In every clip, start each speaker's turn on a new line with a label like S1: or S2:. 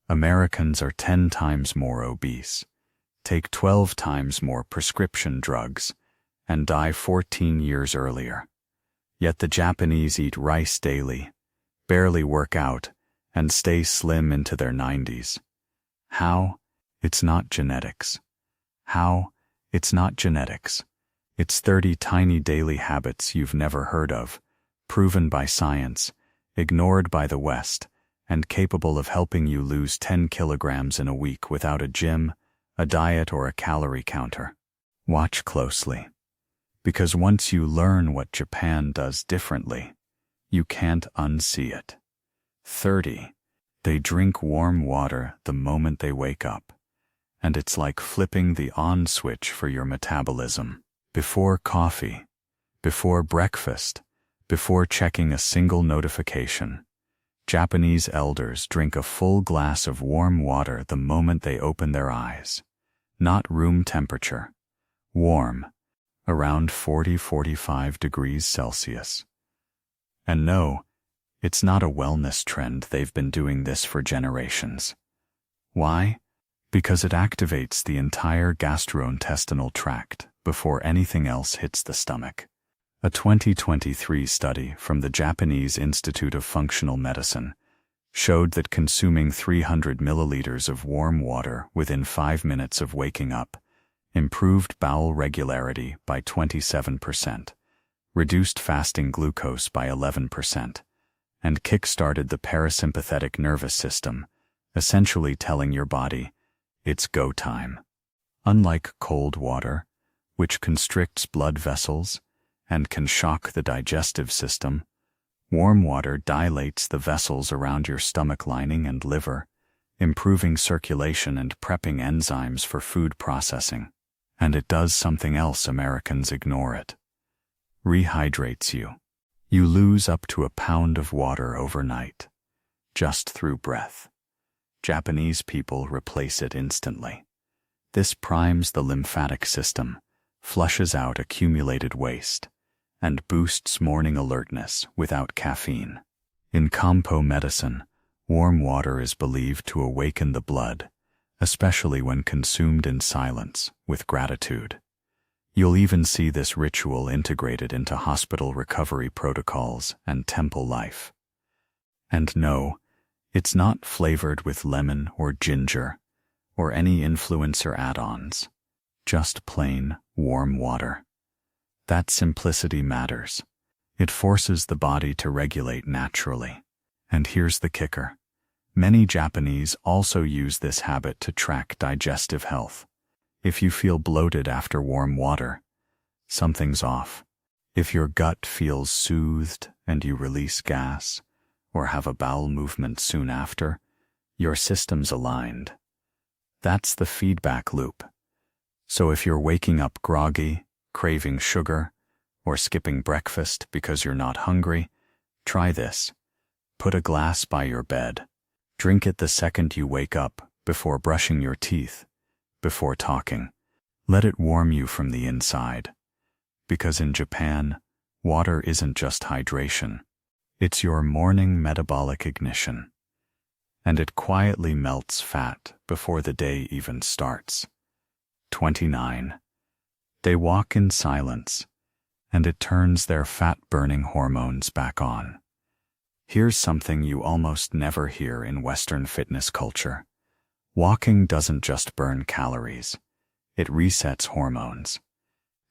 S1: Americans are 10 times more obese, take 12 times more prescription drugs, and die 14 years earlier. Yet the Japanese eat rice daily, barely work out, and stay slim into their 90s. How? It's not genetics. How? It's not genetics. It's 30 tiny daily habits you've never heard of, proven by science, ignored by the West, and capable of helping you lose 10 kilograms in a week without a gym, a diet, or a calorie counter. Watch closely. Because once you learn what Japan does differently, you can't unsee it. 30. They drink warm water the moment they wake up, and it's like flipping the on switch for your metabolism. Before coffee, before breakfast, before checking a single notification, Japanese elders drink a full glass of warm water the moment they open their eyes. Not room temperature. Warm, around 40-45 degrees Celsius. And no, it's not a wellness trend. They've been doing this for generations. Why? Because it activates the entire gastrointestinal tract before anything else hits the stomach. A 2023 study from the Japanese Institute of Functional Medicine showed that consuming 300 milliliters of warm water within 5 minutes of waking up improved bowel regularity by 27%, reduced fasting glucose by 11%, and kick-started the parasympathetic nervous system, essentially telling your body, it's go time. Unlike cold water, which constricts blood vessels and can shock the digestive system, warm water dilates the vessels around your stomach lining and liver, improving circulation and prepping enzymes for food processing. And it does something else Americans ignore it. Rehydrates you. You lose up to a pound of water overnight, just through breath. Japanese people replace it instantly. This primes the lymphatic system, flushes out accumulated waste, and boosts morning alertness without caffeine. In Kampo medicine, warm water is believed to awaken the blood, especially when consumed in silence, with gratitude. You'll even see this ritual integrated into hospital recovery protocols and temple life. And no, it's not flavored with lemon or ginger, or any influencer add-ons. Just plain, warm water. That simplicity matters. It forces the body to regulate naturally. And here's the kicker. Many Japanese also use this habit to track digestive health. If you feel bloated after warm water, something's off. If your gut feels soothed and you release gas, or have a bowel movement soon after, your system's aligned. That's the feedback loop. So if you're waking up groggy, craving sugar, or skipping breakfast because you're not hungry, try this. Put a glass by your bed. Drink it the second you wake up, before brushing your teeth, before talking. Let it warm you from the inside. Because in Japan, water isn't just hydration. It's your morning metabolic ignition. And it quietly melts fat before the day even starts. 29. They walk in silence, and it turns their fat-burning hormones back on. Here's something you almost never hear in Western fitness culture. Walking doesn't just burn calories. It resets hormones,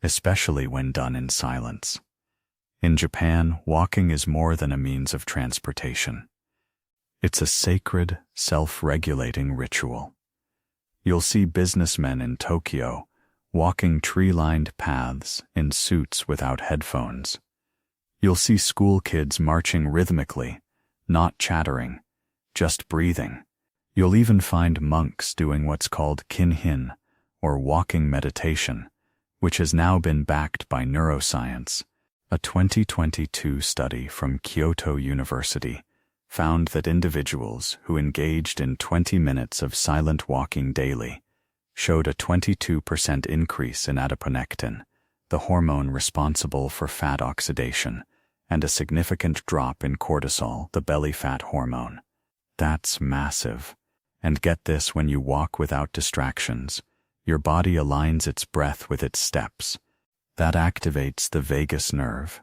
S1: especially when done in silence. In Japan, walking is more than a means of transportation. It's a sacred, self-regulating ritual. You'll see businessmen in Tokyo walking tree-lined paths in suits without headphones. You'll see school kids marching rhythmically, not chattering, just breathing. You'll even find monks doing what's called kinhin, or walking meditation, which has now been backed by neuroscience. A 2022 study from Kyoto University found that individuals who engaged in 20 minutes of silent walking daily showed a 22% increase in adiponectin, the hormone responsible for fat oxidation, and a significant drop in cortisol, the belly fat hormone. That's massive. And get this, when you walk without distractions, your body aligns its breath with its steps. That activates the vagus nerve,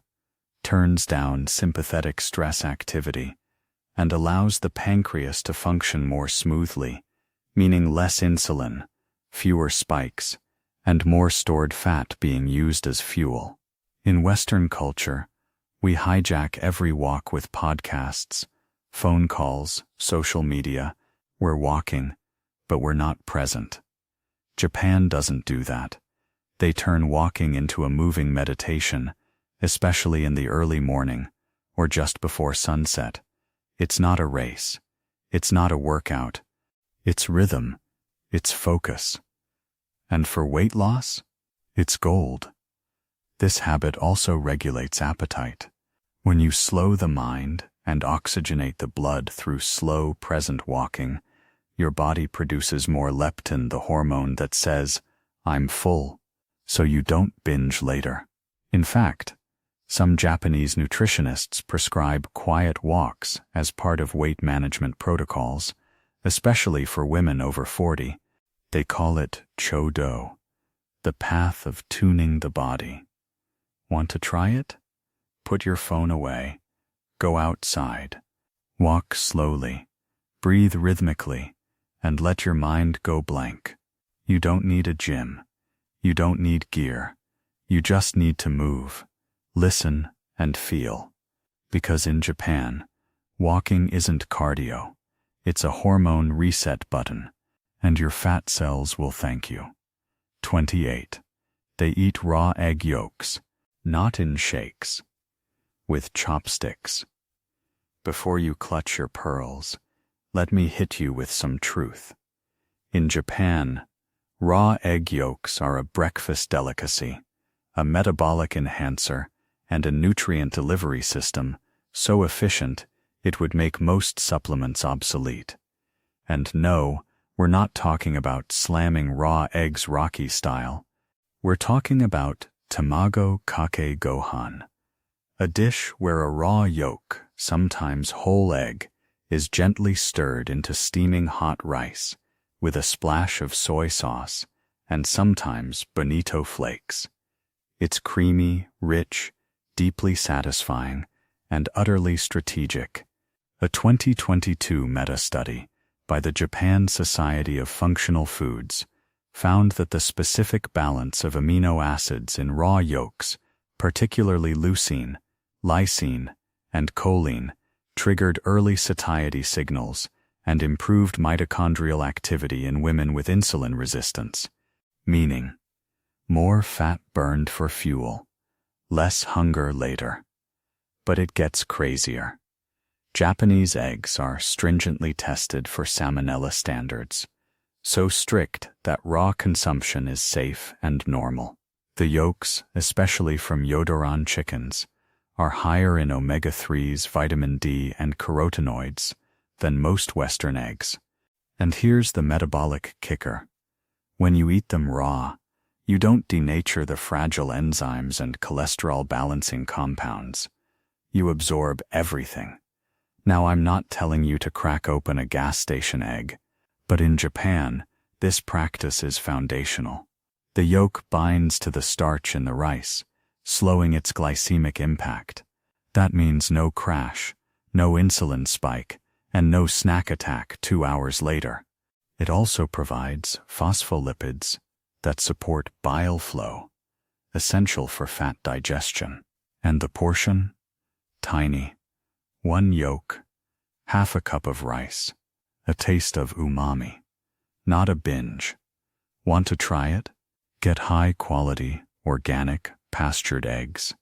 S1: turns down sympathetic stress activity, and allows the pancreas to function more smoothly, meaning less insulin, fewer spikes, and more stored fat being used as fuel. In Western culture, we hijack every walk with podcasts, phone calls, social media. We're walking, but we're not present. Japan doesn't do that. They turn walking into a moving meditation, especially in the early morning or just before sunset. It's not a race. It's not a workout. It's rhythm. It's focus. And for weight loss, it's gold. This habit also regulates appetite. When you slow the mind and oxygenate the blood through slow, present walking, your body produces more leptin, the hormone that says, "I'm full," so you don't binge later. In fact, some Japanese nutritionists prescribe quiet walks as part of weight management protocols, especially for women over 40. They call it chodo, the path of tuning the body. Want to try it? Put your phone away. Go outside. Walk slowly. Breathe rhythmically. And let your mind go blank. You don't need a gym. You don't need gear. You just need to move, listen, and feel. Because in Japan, walking isn't cardio. It's a hormone reset button, and your fat cells will thank you. 28. They eat raw egg yolks, not in shakes, with chopsticks. Before you clutch your pearls, let me hit you with some truth. In Japan, raw egg yolks are a breakfast delicacy, a metabolic enhancer, and a nutrient delivery system so efficient it would make most supplements obsolete. And no, we're not talking about slamming raw eggs Rocky style. We're talking about tamago kake gohan, a dish where a raw yolk, sometimes whole egg, is gently stirred into steaming hot rice with a splash of soy sauce and sometimes bonito flakes. It's creamy, rich, deeply satisfying, and utterly strategic. A 2022 meta-study by the Japan Society of Functional Foods found that the specific balance of amino acids in raw yolks, particularly leucine, lysine, and choline, triggered early satiety signals and improved mitochondrial activity in women with insulin resistance, meaning more fat burned for fuel, less hunger later. But it gets crazier. Japanese eggs are stringently tested for salmonella standards, so strict that raw consumption is safe and normal. The yolks, especially from Yodoran chickens, are higher in omega-3s, vitamin D, and carotenoids than most Western eggs. And here's the metabolic kicker. When you eat them raw, you don't denature the fragile enzymes and cholesterol-balancing compounds. You absorb everything. Now, I'm not telling you to crack open a gas station egg, but in Japan, this practice is foundational. The yolk binds to the starch in the rice, slowing its glycemic impact. That means no crash, no insulin spike, and no snack attack 2 hours later. It also provides phospholipids that support bile flow, essential for fat digestion. And the portion? Tiny. 1 yolk, half a cup of rice, a taste of umami. Not a binge. Want to try it? Get high-quality, organic, pastured eggs.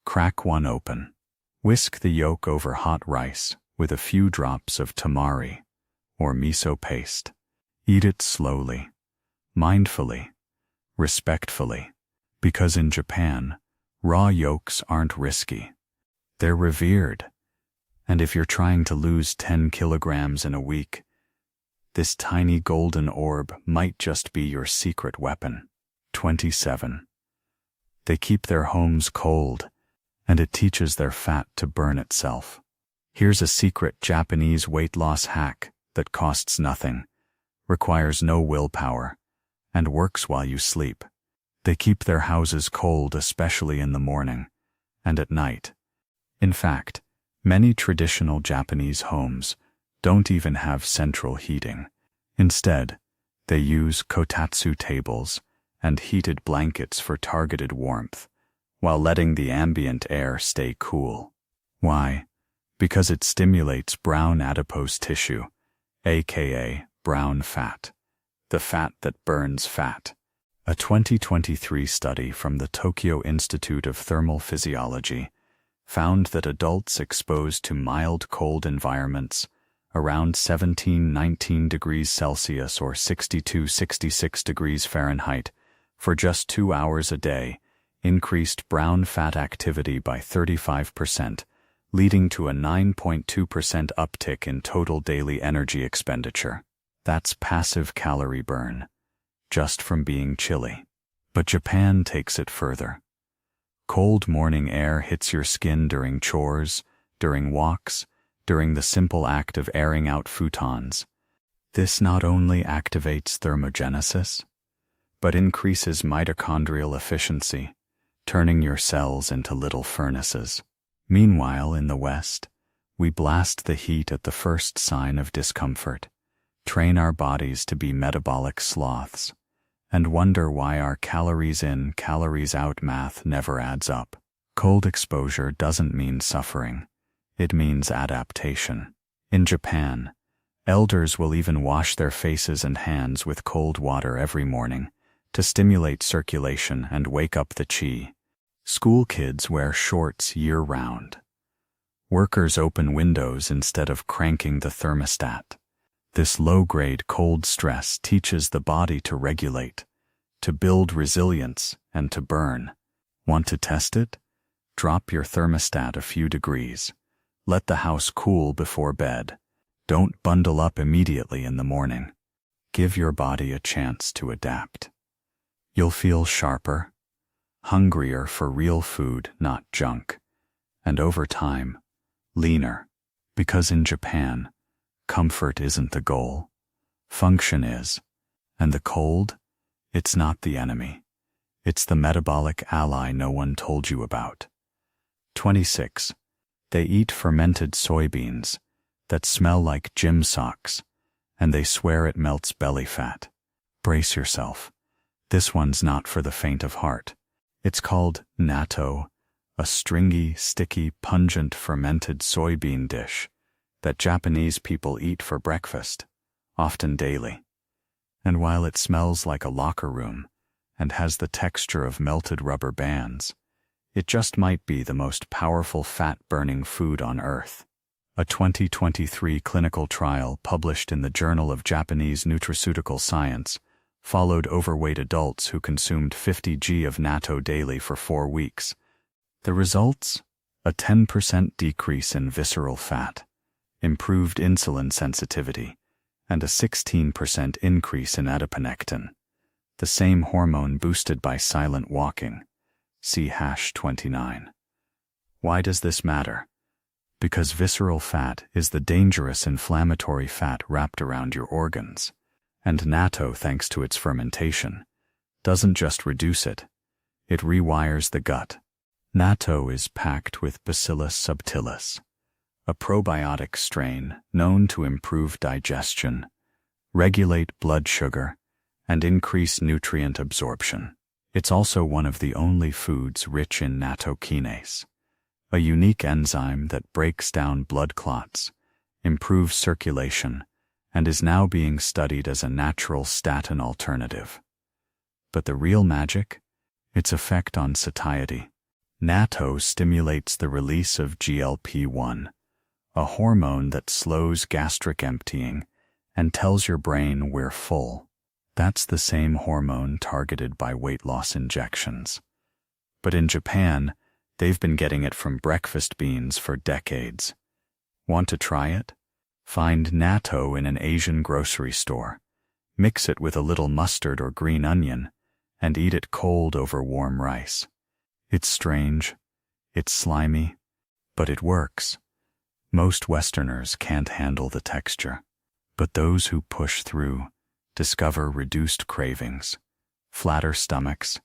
S1: Crack one open. Whisk the yolk over hot rice with a few drops of tamari or miso paste. Eat it slowly, mindfully, respectfully, because in Japan, raw yolks aren't risky. They're revered. And if you're trying to lose 10 kilograms in a week, this tiny golden orb might just be your secret weapon. 27. They keep their homes cold, and it teaches their fat to burn itself. Here's a secret Japanese weight loss hack that costs nothing requires no willpower, and works while you sleep. They keep their houses cold, especially in the morning and at night. In fact, many traditional Japanese homes don't even have central heating. Instead, they use kotatsu tables and heated blankets for targeted warmth, while letting the ambient air stay cool. Why? Because it stimulates brown adipose tissue, aka brown fat, the fat that burns fat. A 2023 study from the Tokyo Institute of Thermal Physiology found that adults exposed to mild cold environments around 17-19 degrees Celsius or 62-66 degrees Fahrenheit for just 2 hours a day increased brown fat activity by 35%, leading to a 9.2% uptick in total daily energy expenditure. That's passive calorie burn, just from being chilly. But Japan takes it further. Cold morning air hits your skin during chores, during walks, during the simple act of airing out futons. This not only activates thermogenesis, but increases mitochondrial efficiency, turning your cells into little furnaces. Meanwhile, in the West, we blast the heat at the first sign of discomfort, train our bodies to be metabolic sloths, and wonder why our calories in, calories out math never adds up. Cold exposure doesn't mean suffering. It means adaptation. In Japan, elders will even wash their faces and hands with cold water every morning to stimulate circulation and wake up the chi. School kids wear shorts year-round. Workers open windows instead of cranking the thermostat. This low-grade cold stress teaches the body to regulate, to build resilience, and to burn. Want to test it? Drop your thermostat a few degrees. Let the house cool before bed. Don't bundle up immediately in the morning. Give your body a chance to adapt. You'll feel sharper, hungrier for real food, not junk, and over time, leaner. Because in Japan, comfort isn't the goal. Function is. And the cold? It's not the enemy. It's the metabolic ally no one told you about. 26. They eat fermented soybeans that smell like gym socks, and they swear it melts belly fat. Brace yourself. This one's not for the faint of heart. It's called natto, a stringy, sticky, pungent fermented soybean dish that Japanese people eat for breakfast, often daily. And while it smells like a locker room and has the texture of melted rubber bands, it just might be the most powerful fat-burning food on Earth. A 2023 clinical trial published in the Journal of Japanese Nutraceutical Science followed overweight adults who consumed 50 g of natto daily for 4 weeks. The results? A 10% decrease in visceral fat, improved insulin sensitivity, and a 16% increase in adiponectin, the same hormone boosted by silent walking. See #29. Why does this matter? Because visceral fat is the dangerous inflammatory fat wrapped around your organs, and natto, thanks to its fermentation, doesn't just reduce it, it rewires the gut. Natto is packed with Bacillus subtilis, a probiotic strain known to improve digestion, regulate blood sugar, and increase nutrient absorption. It's also one of the only foods rich in nattokinase, a unique enzyme that breaks down blood clots, improves circulation, and is now being studied as a natural statin alternative. But the real magic? Its effect on satiety. Natto stimulates the release of GLP-1, a hormone that slows gastric emptying and tells your brain we're full. That's the same hormone targeted by weight loss injections. But in Japan, they've been getting it from breakfast beans for decades. Want to try it? Find natto in an Asian grocery store, mix it with a little mustard or green onion, and eat it cold over warm rice. It's strange, it's slimy, but it works. Most Westerners can't handle the texture, but those who push through discover reduced cravings, flatter stomachs,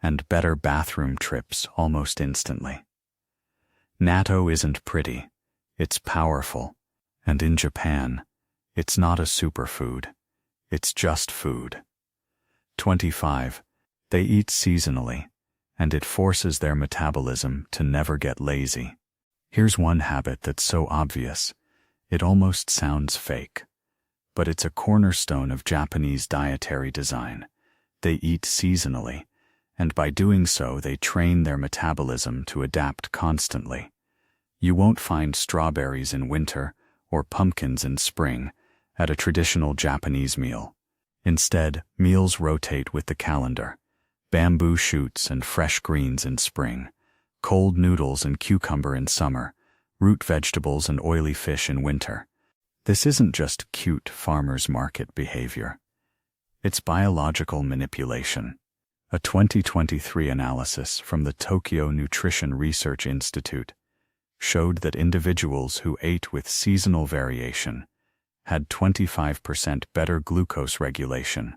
S1: and better bathroom trips almost instantly. Natto isn't pretty, it's powerful, and in Japan, it's not a superfood, it's just food. 25. They eat seasonally, and it forces their metabolism to never get lazy. Here's one habit that's so obvious, it almost sounds fake. But it's a cornerstone of Japanese dietary design. They eat seasonally, and by doing so they train their metabolism to adapt constantly. You won't find strawberries in winter or pumpkins in spring at a traditional Japanese meal. Instead, meals rotate with the calendar. Bamboo shoots and fresh greens in spring, cold noodles and cucumber in summer, root vegetables and oily fish in winter. This isn't just cute farmer's market behavior. It's biological manipulation. A 2023 analysis from the Tokyo Nutrition Research Institute showed that individuals who ate with seasonal variation had 25% better glucose regulation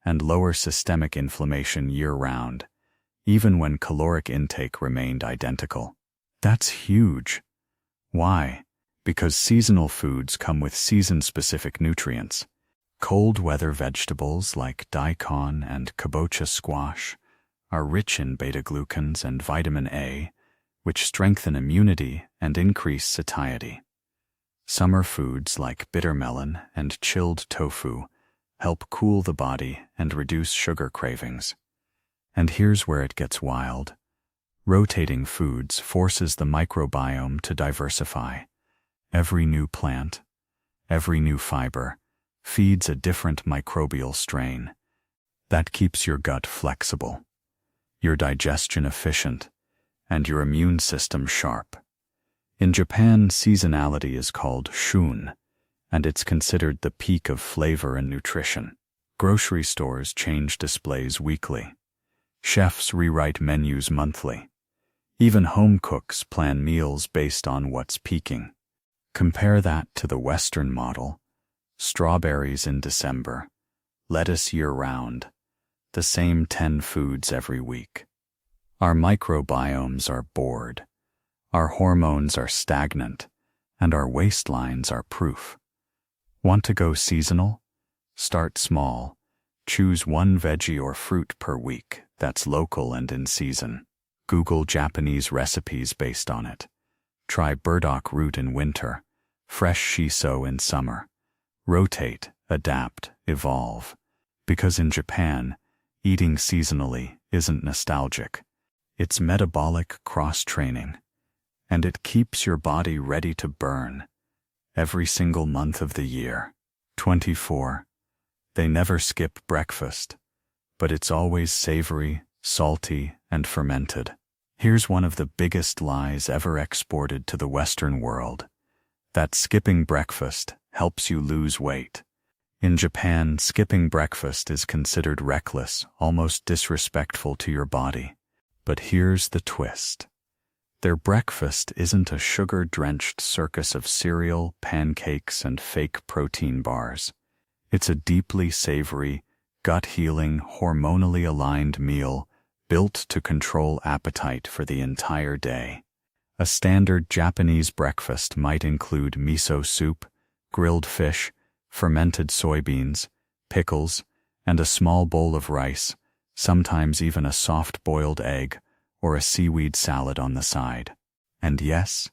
S1: and lower systemic inflammation year-round, even when caloric intake remained identical. That's huge. Why? Because seasonal foods come with season-specific nutrients. Cold weather vegetables like daikon and kabocha squash are rich in beta-glucans and vitamin A, which strengthen immunity and increase satiety. Summer foods like bitter melon and chilled tofu help cool the body and reduce sugar cravings. And here's where it gets wild. Rotating foods forces the microbiome to diversify. Every new plant, every new fiber, feeds a different microbial strain. That keeps your gut flexible, your digestion efficient, and your immune system sharp. In Japan, seasonality is called shun, and it's considered the peak of flavor and nutrition. Grocery stores change displays weekly. Chefs rewrite menus monthly. Even home cooks plan meals based on what's peaking. Compare that to the Western model: strawberries in December, lettuce year-round, the same 10 foods every week. Our microbiomes are bored, our hormones are stagnant, and our waistlines are proof. Want to go seasonal? Start small. Choose one veggie or fruit per week that's local and in season. Google Japanese recipes based on it. Try burdock root in winter, fresh shiso in summer. Rotate, adapt, evolve. Because in Japan, eating seasonally isn't nostalgic. It's metabolic cross-training, and it keeps your body ready to burn every single month of the year. 24. They never skip breakfast, but it's always savory, salty, and fermented. Here's one of the biggest lies ever exported to the Western world: that skipping breakfast helps you lose weight. In Japan, skipping breakfast is considered reckless, almost disrespectful to your body. But here's the twist. Their breakfast isn't a sugar-drenched circus of cereal, pancakes, and fake protein bars. It's a deeply savory, gut-healing, hormonally aligned meal built to control appetite for the entire day. A standard Japanese breakfast might include miso soup, grilled fish, fermented soybeans, pickles, and a small bowl of rice, sometimes even a soft-boiled egg or a seaweed salad on the side. And yes,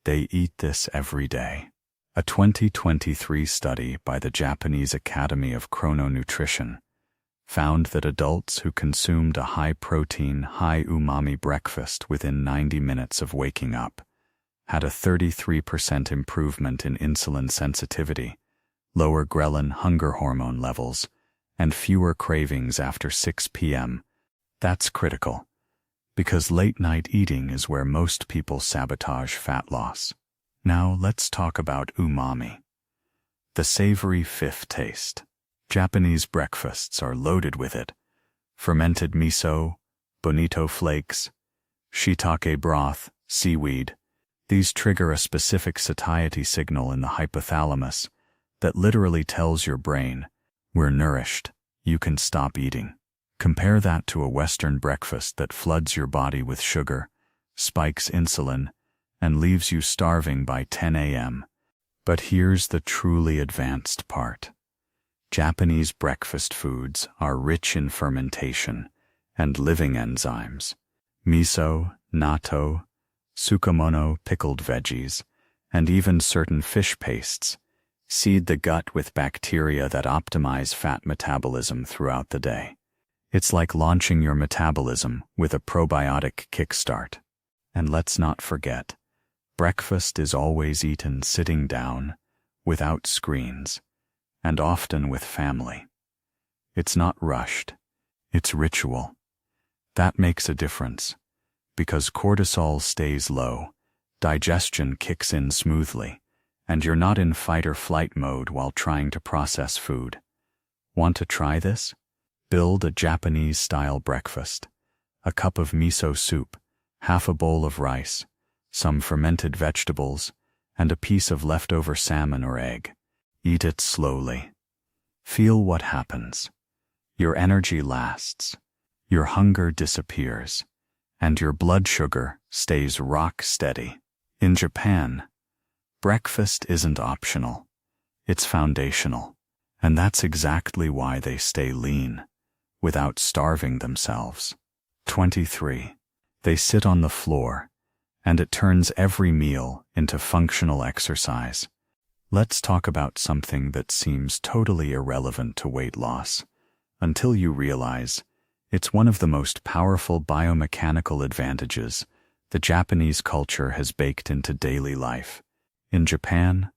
S1: they eat this every day. A 2023 study by the Japanese Academy of Chrononutrition found that adults who consumed a high-protein, high-umami breakfast within 90 minutes of waking up had a 33% improvement in insulin sensitivity, lower ghrelin hunger hormone levels, and fewer cravings after 6 p.m. That's critical, because late-night eating is where most people sabotage fat loss. Now let's talk about umami, the savory fifth taste. Japanese breakfasts are loaded with it: fermented miso, bonito flakes, shiitake broth, seaweed. These trigger a specific satiety signal in the hypothalamus that literally tells your brain, We're nourished. You can stop eating. Compare that to a Western breakfast that floods your body with sugar, spikes insulin, and leaves you starving by 10 a.m. But here's the truly advanced part. Japanese breakfast foods are rich in fermentation and living enzymes. Miso, natto, tsukemono, pickled veggies, and even certain fish pastes seed the gut with bacteria that optimize fat metabolism throughout the day. It's like launching your metabolism with a probiotic kickstart. And let's not forget, breakfast is always eaten sitting down, without screens, and often with family. It's not rushed, it's ritual. That makes a difference, because cortisol stays low, digestion kicks in smoothly, and you're not in fight or flight mode while trying to process food. Want to try this? Build a Japanese-style breakfast. A cup of miso soup, half a bowl of rice, some fermented vegetables, and a piece of leftover salmon or egg. Eat it slowly. Feel what happens. Your energy lasts, your hunger disappears, and your blood sugar stays rock steady. In Japan, breakfast isn't optional. It's foundational, and that's exactly why they stay lean, without starving themselves. 23. They sit on the floor, and it turns every meal into functional exercise. Let's talk about something that seems totally irrelevant to weight loss, until you realize it's one of the most powerful biomechanical advantages the Japanese culture has baked into daily life. In Japan,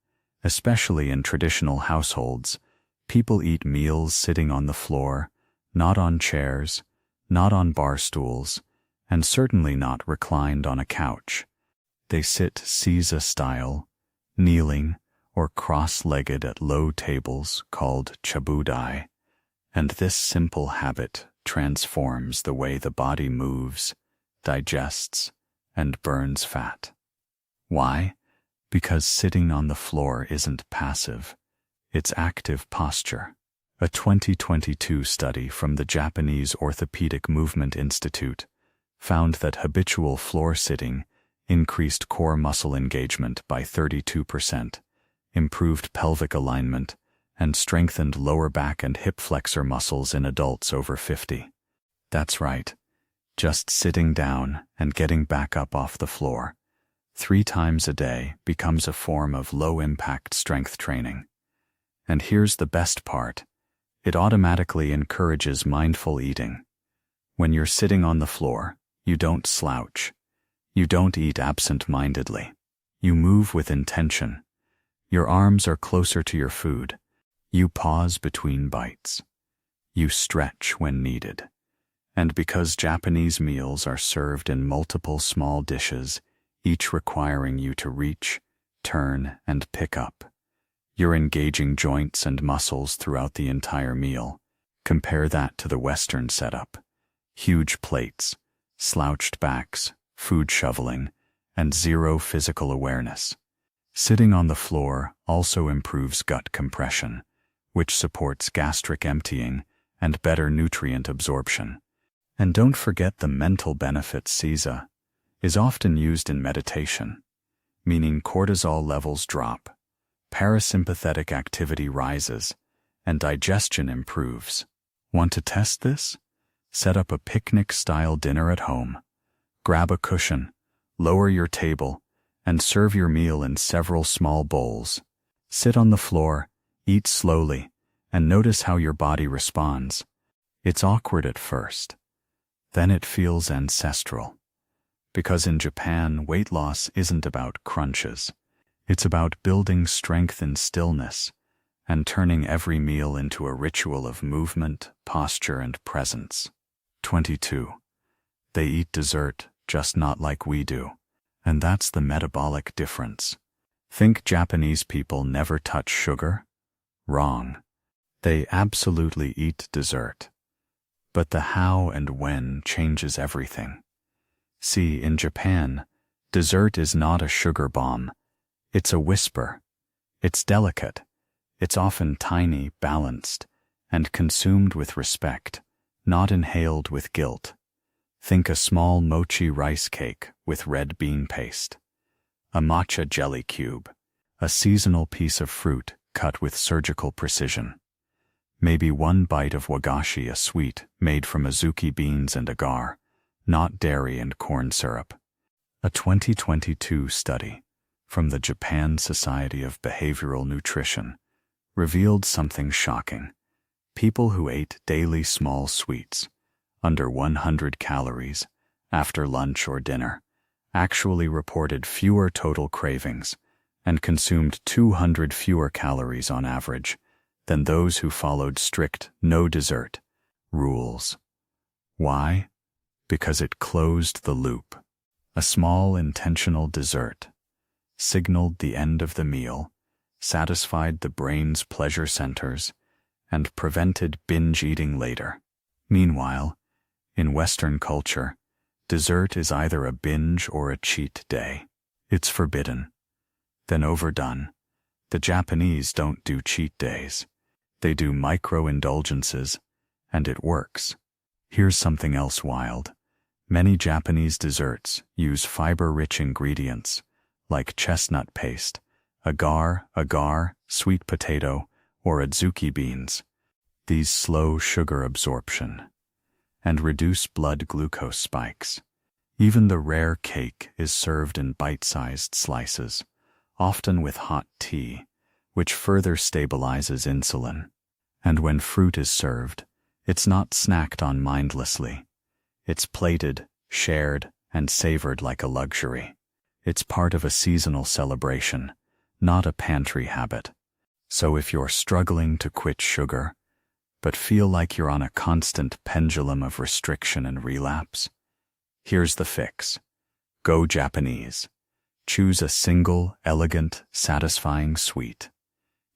S1: especially in traditional households, people eat meals sitting on the floor, not on chairs, not on bar stools, and certainly not reclined on a couch. They sit seiza style, kneeling or cross-legged at low tables called chabudai, and this simple habit transforms the way the body moves, digests, and burns fat. Why? Because sitting on the floor isn't passive, it's active posture. A 2022 study from the Japanese Orthopedic Movement Institute found that habitual floor sitting increased core muscle engagement by 32%, improved pelvic alignment, and strengthened lower back and hip flexor muscles in adults over 50. That's right, just sitting down and getting back up off the floor 3 times a day becomes a form of low-impact strength training. And here's the best part. It automatically encourages mindful eating. When you're sitting on the floor, you don't slouch. You don't eat absent-mindedly. You move with intention. Your arms are closer to your food. You pause between bites. You stretch when needed. And because Japanese meals are served in multiple small dishes, each requiring you to reach, turn, and pick up, you're engaging joints and muscles throughout the entire meal. Compare that to the Western setup. Huge plates, slouched backs, food shoveling, and zero physical awareness. Sitting on the floor also improves gut compression, which supports gastric emptying and better nutrient absorption. And don't forget the mental benefits. Seiza is often used in meditation, meaning cortisol levels drop, parasympathetic activity rises, and digestion improves. Want to test this? Set up a picnic-style dinner at home. Grab a cushion, lower your table, and serve your meal in several small bowls. Sit on the floor, eat slowly, and notice how your body responds. It's awkward at first. Then it feels ancestral. Because in Japan, weight loss isn't about crunches. It's about building strength in stillness and turning every meal into a ritual of movement, posture, and presence. 22. They eat dessert, just not like we do. And that's the metabolic difference. Think Japanese people never touch sugar? Wrong. They absolutely eat dessert. But the how and when changes everything. See, in Japan, dessert is not a sugar bomb. It's a whisper. It's delicate. It's often tiny, balanced, and consumed with respect, not inhaled with guilt. Think a small mochi rice cake with red bean paste, a matcha jelly cube, a seasonal piece of fruit cut with surgical precision. Maybe one bite of wagashi, a sweet made from azuki beans and agar, not dairy and corn syrup. A 2022 study from the Japan Society of Behavioral Nutrition revealed something shocking. People who ate daily small sweets, under 100 calories, after lunch or dinner, actually reported fewer total cravings and consumed 200 fewer calories on average than those who followed strict no dessert rules. Why? Because it closed the loop. A small intentional dessert signaled the end of the meal, satisfied the brain's pleasure centers, and prevented binge eating later. Meanwhile, in Western culture, dessert is either a binge or a cheat day. It's forbidden, then overdone. The Japanese don't do cheat days. They do micro-indulgences, and it works. Here's something else wild. Many Japanese desserts use fiber-rich ingredients, like chestnut paste, agar, sweet potato, or azuki beans. These slow sugar absorption and reduce blood glucose spikes. Even the rare cake is served in bite-sized slices, often with hot tea, which further stabilizes insulin. And when fruit is served, it's not snacked on mindlessly. It's plated, shared, and savored like a luxury. It's part of a seasonal celebration, not a pantry habit. So if you're struggling to quit sugar, but feel like you're on a constant pendulum of restriction and relapse, here's the fix. Go Japanese. Choose a single, elegant, satisfying sweet.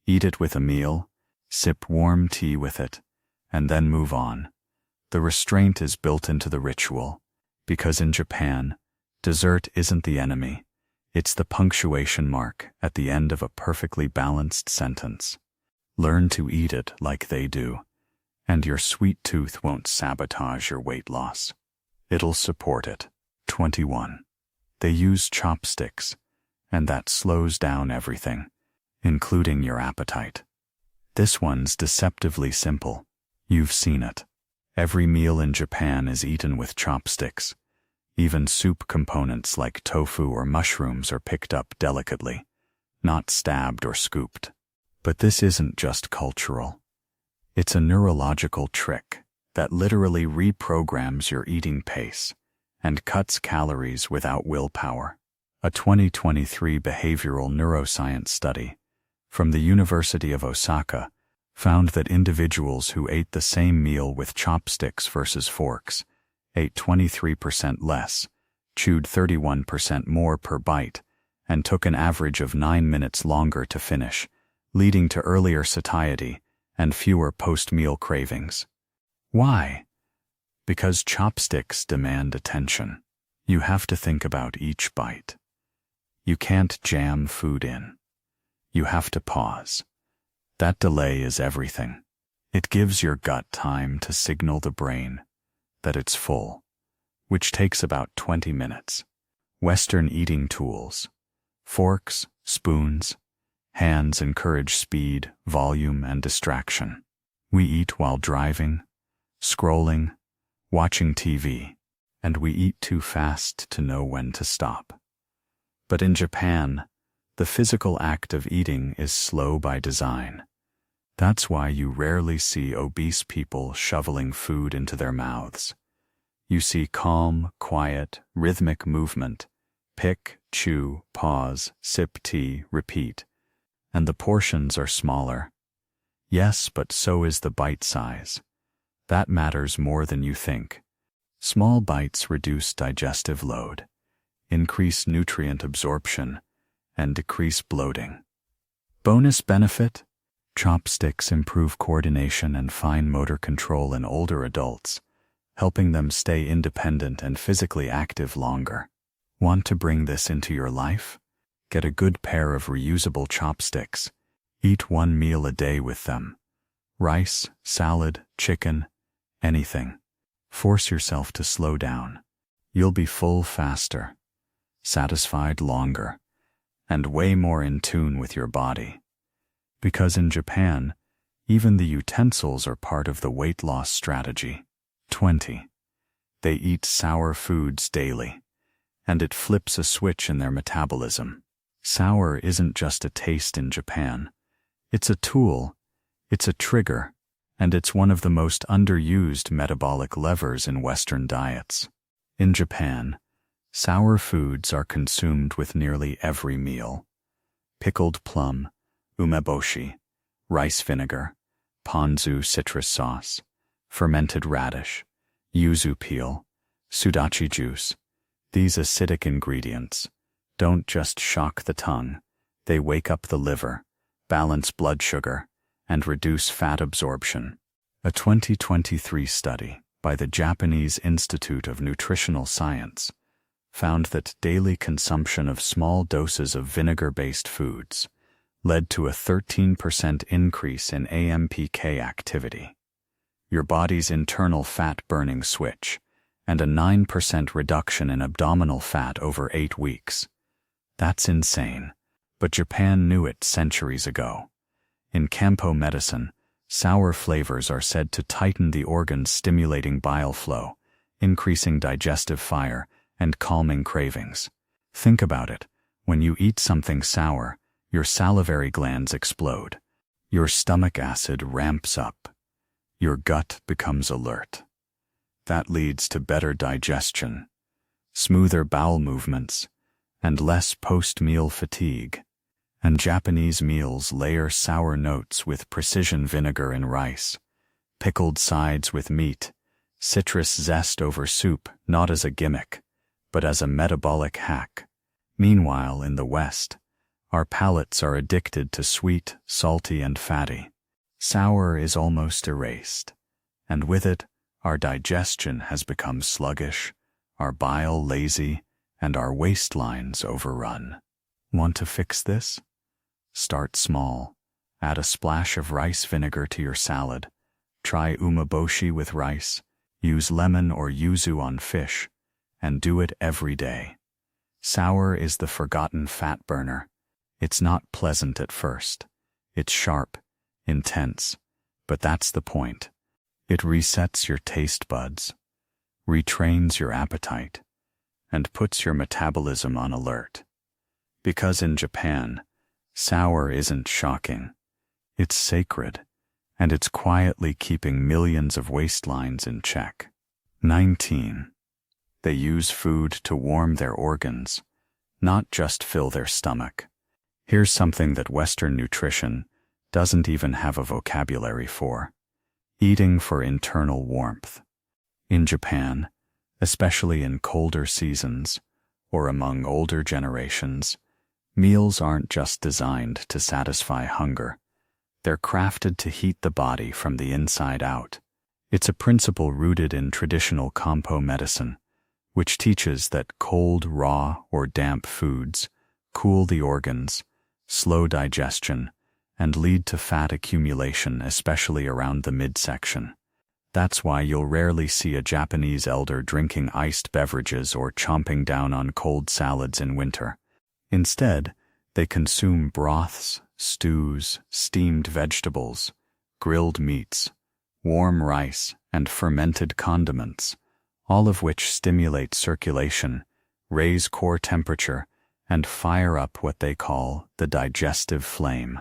S1: Eat it with a meal, sip warm tea with it, and then move on. The restraint is built into the ritual, because in Japan, dessert isn't the enemy. It's the punctuation mark at the end of a perfectly balanced sentence. Learn to eat it like they do, and your sweet tooth won't sabotage your weight loss. It'll support it. 21. They use chopsticks, and that slows down everything, including your appetite. This one's deceptively simple. You've seen it. Every meal in Japan is eaten with chopsticks. Even soup components like tofu or mushrooms are picked up delicately, not stabbed or scooped. But this isn't just cultural. It's a neurological trick that literally reprograms your eating pace and cuts calories without willpower. A 2023 behavioral neuroscience study from the University of Osaka found that individuals who ate the same meal with chopsticks versus forks ate 23% less, chewed 31% more per bite, and took an average of 9 minutes longer to finish, leading to earlier satiety and fewer post-meal cravings. Why? Because chopsticks demand attention. You have to think about each bite. You can't jam food in. You have to pause. That delay is everything. It gives your gut time to signal the brain that it's full, which takes about 20 minutes. Western eating tools, forks, spoons, hands encourage speed, volume, and distraction. We eat while driving, scrolling, watching TV, and we eat too fast to know when to stop. But in Japan, the physical act of eating is slow by design. That's why you rarely see obese people shoveling food into their mouths. You see calm, quiet, rhythmic movement, pick, chew, pause, sip tea, repeat. And the portions are smaller. Yes, but so is the bite size. That matters more than you think. Small bites reduce digestive load, increase nutrient absorption, and decrease bloating. Bonus benefit? Chopsticks improve coordination and fine motor control in older adults, helping them stay independent and physically active longer. Want to bring this into your life? Get a good pair of reusable chopsticks. Eat one meal a day with them. Rice, salad, chicken, anything. Force yourself to slow down. You'll be full faster, satisfied longer, and way more in tune with your body. Because in Japan, even the utensils are part of the weight loss strategy. 20. They eat sour foods daily, and it flips a switch in their metabolism. Sour isn't just a taste in Japan. It's a tool, it's a trigger, and it's one of the most underused metabolic levers in Western diets. In Japan, sour foods are consumed with nearly every meal. Pickled plum, umeboshi, rice vinegar, ponzu citrus sauce, fermented radish, yuzu peel, sudachi juice. These acidic ingredients don't just shock the tongue, they wake up the liver, balance blood sugar, and reduce fat absorption. A 2023 study by the Japanese Institute of Nutritional Science found that daily consumption of small doses of vinegar-based foods led to a 13% increase in AMPK activity, your body's internal fat-burning switch, and a 9% reduction in abdominal fat over 8 weeks. That's insane, but Japan knew it centuries ago. In Kampo medicine, sour flavors are said to tighten the organs, stimulating bile flow, increasing digestive fire, and calming cravings. Think about it. When you eat something sour, your salivary glands explode. Your stomach acid ramps up. Your gut becomes alert. That leads to better digestion, smoother bowel movements, and less post-meal fatigue. And Japanese meals layer sour notes with precision vinegar in rice, pickled sides with meat, citrus zest over soup, not as a gimmick, but as a metabolic hack. Meanwhile, in the West, our palates are addicted to sweet, salty, and fatty. Sour is almost erased, and with it, our digestion has become sluggish, our bile lazy, and our waistlines overrun. Want to fix this? Start small. Add a splash of rice vinegar to your salad. Try umeboshi with rice. Use lemon or yuzu on fish, and do it every day. Sour is the forgotten fat burner. It's not pleasant at first. It's sharp, intense, but that's the point. It resets your taste buds, retrains your appetite, and puts your metabolism on alert. Because in Japan, sour isn't shocking. It's sacred, and it's quietly keeping millions of waistlines in check. 19. They use food to warm their organs, not just fill their stomach. Here's something that Western nutrition doesn't even have a vocabulary for: eating for internal warmth. In Japan, especially in colder seasons or among older generations, meals aren't just designed to satisfy hunger. They're crafted to heat the body from the inside out. It's a principle rooted in traditional Kampo medicine, which teaches that cold, raw, or damp foods cool the organs, slow digestion, and lead to fat accumulation, especially around the midsection. That's why you'll rarely see a Japanese elder drinking iced beverages or chomping down on cold salads in winter. Instead, they consume broths, stews, steamed vegetables, grilled meats, warm rice, and fermented condiments, all of which stimulate circulation, raise core temperature, and fire up what they call the digestive flame.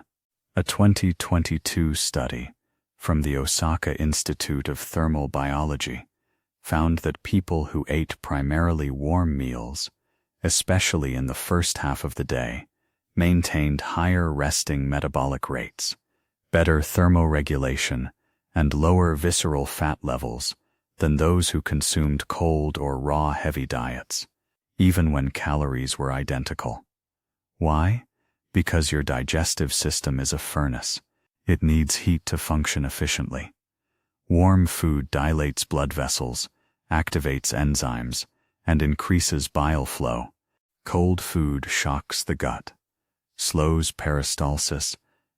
S1: A 2022 study from the Osaka Institute of Thermal Biology found that people who ate primarily warm meals, especially in the first half of the day, maintained higher resting metabolic rates, better thermoregulation, and lower visceral fat levels than those who consumed cold or raw heavy diets, even when calories were identical. Why? Because your digestive system is a furnace. It needs heat to function efficiently. Warm food dilates blood vessels, activates enzymes, and increases bile flow. Cold food shocks the gut, slows peristalsis,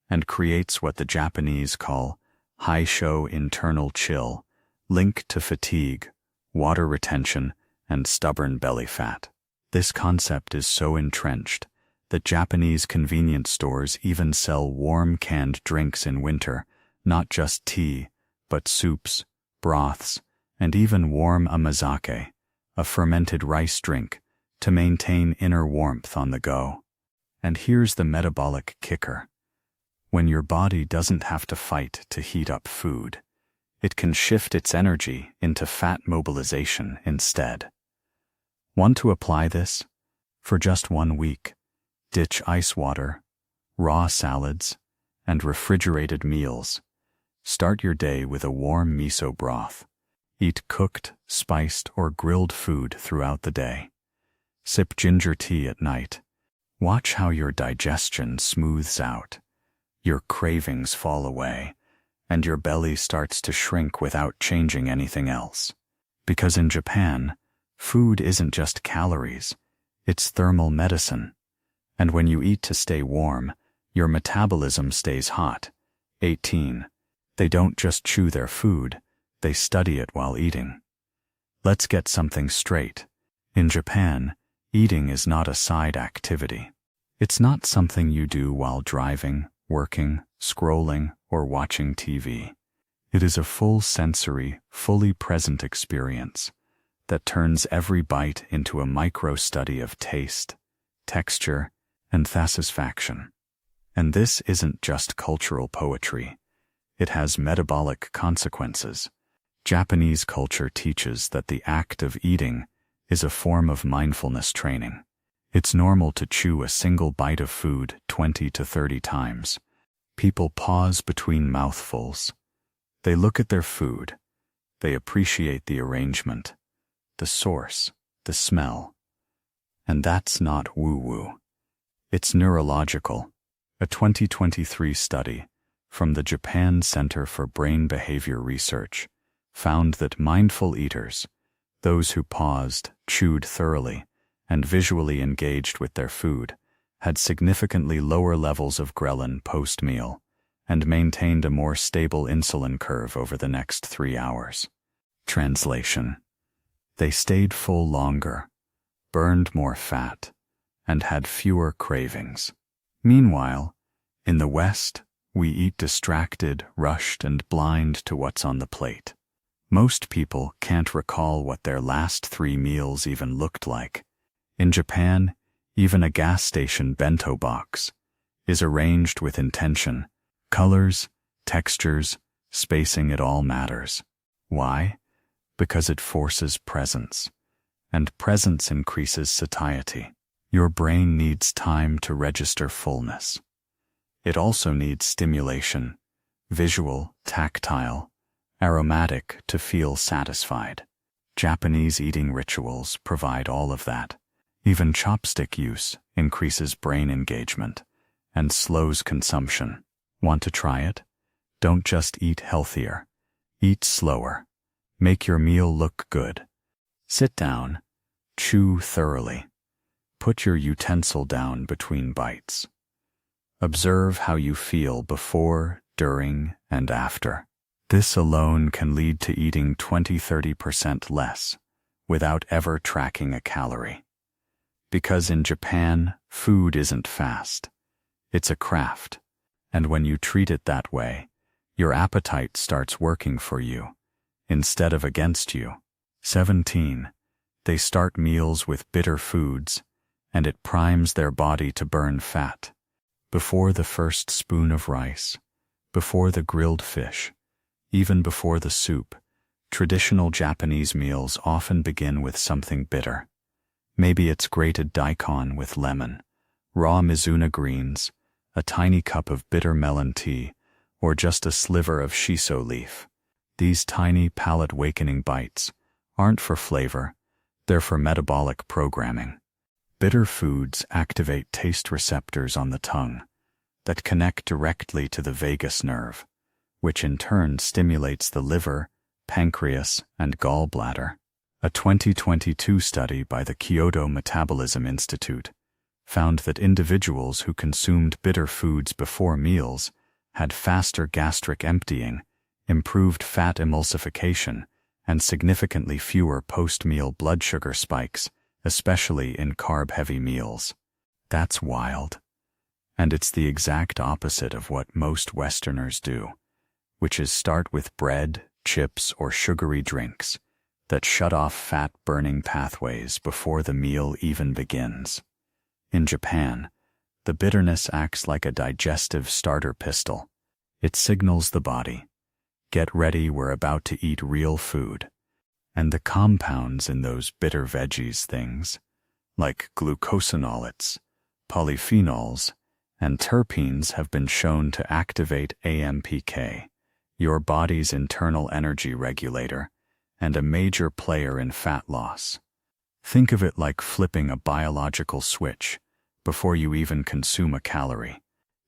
S1: and creates what the Japanese call high-show internal chill, linked to fatigue, water retention, and stubborn belly fat. This concept is so entrenched that Japanese convenience stores even sell warm canned drinks in winter, not just tea, but soups, broths, and even warm amazake, a fermented rice drink, to maintain inner warmth on the go. And here's the metabolic kicker. When your body doesn't have to fight to heat up food, it can shift its energy into fat mobilization instead. Want to apply this? For just 1 week, ditch ice water, raw salads, and refrigerated meals. Start your day with a warm miso broth. Eat cooked, spiced, or grilled food throughout the day. Sip ginger tea at night. Watch how your digestion smooths out. Your cravings fall away, and your belly starts to shrink without changing anything else. Because in Japan, food isn't just calories, it's thermal medicine. And when you eat to stay warm, your metabolism stays hot. 18. They don't just chew their food, they study it while eating. Let's get something straight. In Japan, eating is not a side activity. It's not something you do while driving, working, scrolling, or watching TV. It is a full sensory, fully present experience that turns every bite into a micro-study of taste, texture, and satisfaction. And this isn't just cultural poetry. It has metabolic consequences. Japanese culture teaches that the act of eating is a form of mindfulness training. It's normal to chew a single bite of food 20 to 30 times. People pause between mouthfuls. They look at their food. They appreciate the arrangement, the source, the smell. And that's not woo-woo. It's neurological. A 2023 study from the Japan Center for Brain Behavior Research found that mindful eaters, those who paused, chewed thoroughly, and visually engaged with their food, had significantly lower levels of ghrelin post-meal and maintained a more stable insulin curve over the next 3 hours. Translation: they stayed full longer, burned more fat, and had fewer cravings. Meanwhile, in the West, we eat distracted, rushed, and blind to what's on the plate. Most people can't recall what their last 3 meals even looked like. In Japan, even a gas station bento box is arranged with intention. Colors, textures, spacing, it all matters. Why? Because it forces presence, and presence increases satiety. Your brain needs time to register fullness. It also needs stimulation, visual, tactile, aromatic, to feel satisfied. Japanese eating rituals provide all of that. Even chopstick use increases brain engagement and slows consumption. Want to try it? Don't just eat healthier. Eat slower. Make your meal look good. Sit down. Chew thoroughly. Put your utensil down between bites. Observe how you feel before, during, and after. This alone can lead to eating 20–30% less without ever tracking a calorie. Because in Japan, food isn't fast. It's a craft. And when you treat it that way, your appetite starts working for you, instead of against you. 17. They start meals with bitter foods, and it primes their body to burn fat. Before the first spoon of rice, before the grilled fish, even before the soup, traditional Japanese meals often begin with something bitter. Maybe it's grated daikon with lemon, raw mizuna greens, a tiny cup of bitter melon tea, or just a sliver of shiso leaf. These tiny palate-wakening bites aren't for flavor, they're for metabolic programming. Bitter foods activate taste receptors on the tongue that connect directly to the vagus nerve, which in turn stimulates the liver, pancreas, and gallbladder. A 2022 study by the Kyoto Metabolism Institute found that individuals who consumed bitter foods before meals had faster gastric emptying improved fat emulsification, and significantly fewer post-meal blood sugar spikes, especially in carb-heavy meals. That's wild. And it's the exact opposite of what most Westerners do, which is start with bread, chips, or sugary drinks that shut off fat-burning pathways before the meal even begins. In Japan, the bitterness acts like a digestive starter pistol. It signals the body, get ready, we're about to eat real food. And the compounds in those bitter veggies things, like glucosinolates, polyphenols, and terpenes, have been shown to activate AMPK, your body's internal energy regulator, and a major player in fat loss. Think of it like flipping a biological switch before you even consume a calorie.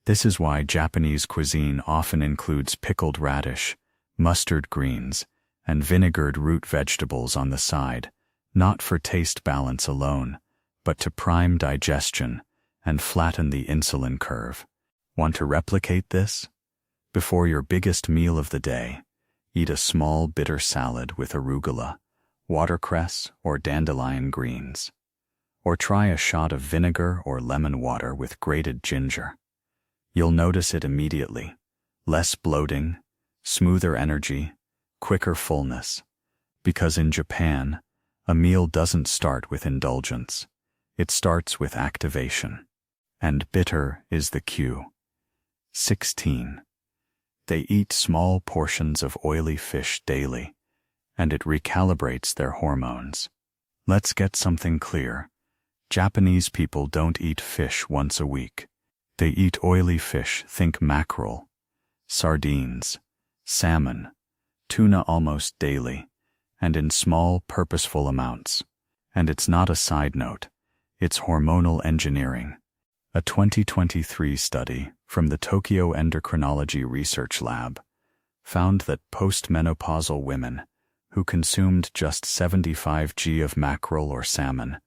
S1: This is why Japanese cuisine often includes pickled radish, mustard greens, and vinegared root vegetables on the side, not for taste balance alone, but to prime digestion and flatten the insulin curve. Want to replicate this? Before your biggest meal of the day, eat a small bitter salad with arugula, watercress, or dandelion greens. Or try a shot of vinegar or lemon water with grated ginger. You'll notice it immediately. Less bloating, smoother energy, quicker fullness. Because in Japan, a meal doesn't start with indulgence. It starts with activation. And bitter is the cue. 16. They eat small portions of oily fish daily, and it recalibrates their hormones. Let's get something clear. Japanese people don't eat fish once a week. They eat oily fish, think mackerel, sardines, salmon, tuna almost daily, and in small, purposeful amounts. And it's not a side note, it's hormonal engineering. A 2023 study from the Tokyo Endocrinology Research Lab found that postmenopausal women who consumed just 75 g of mackerel or salmon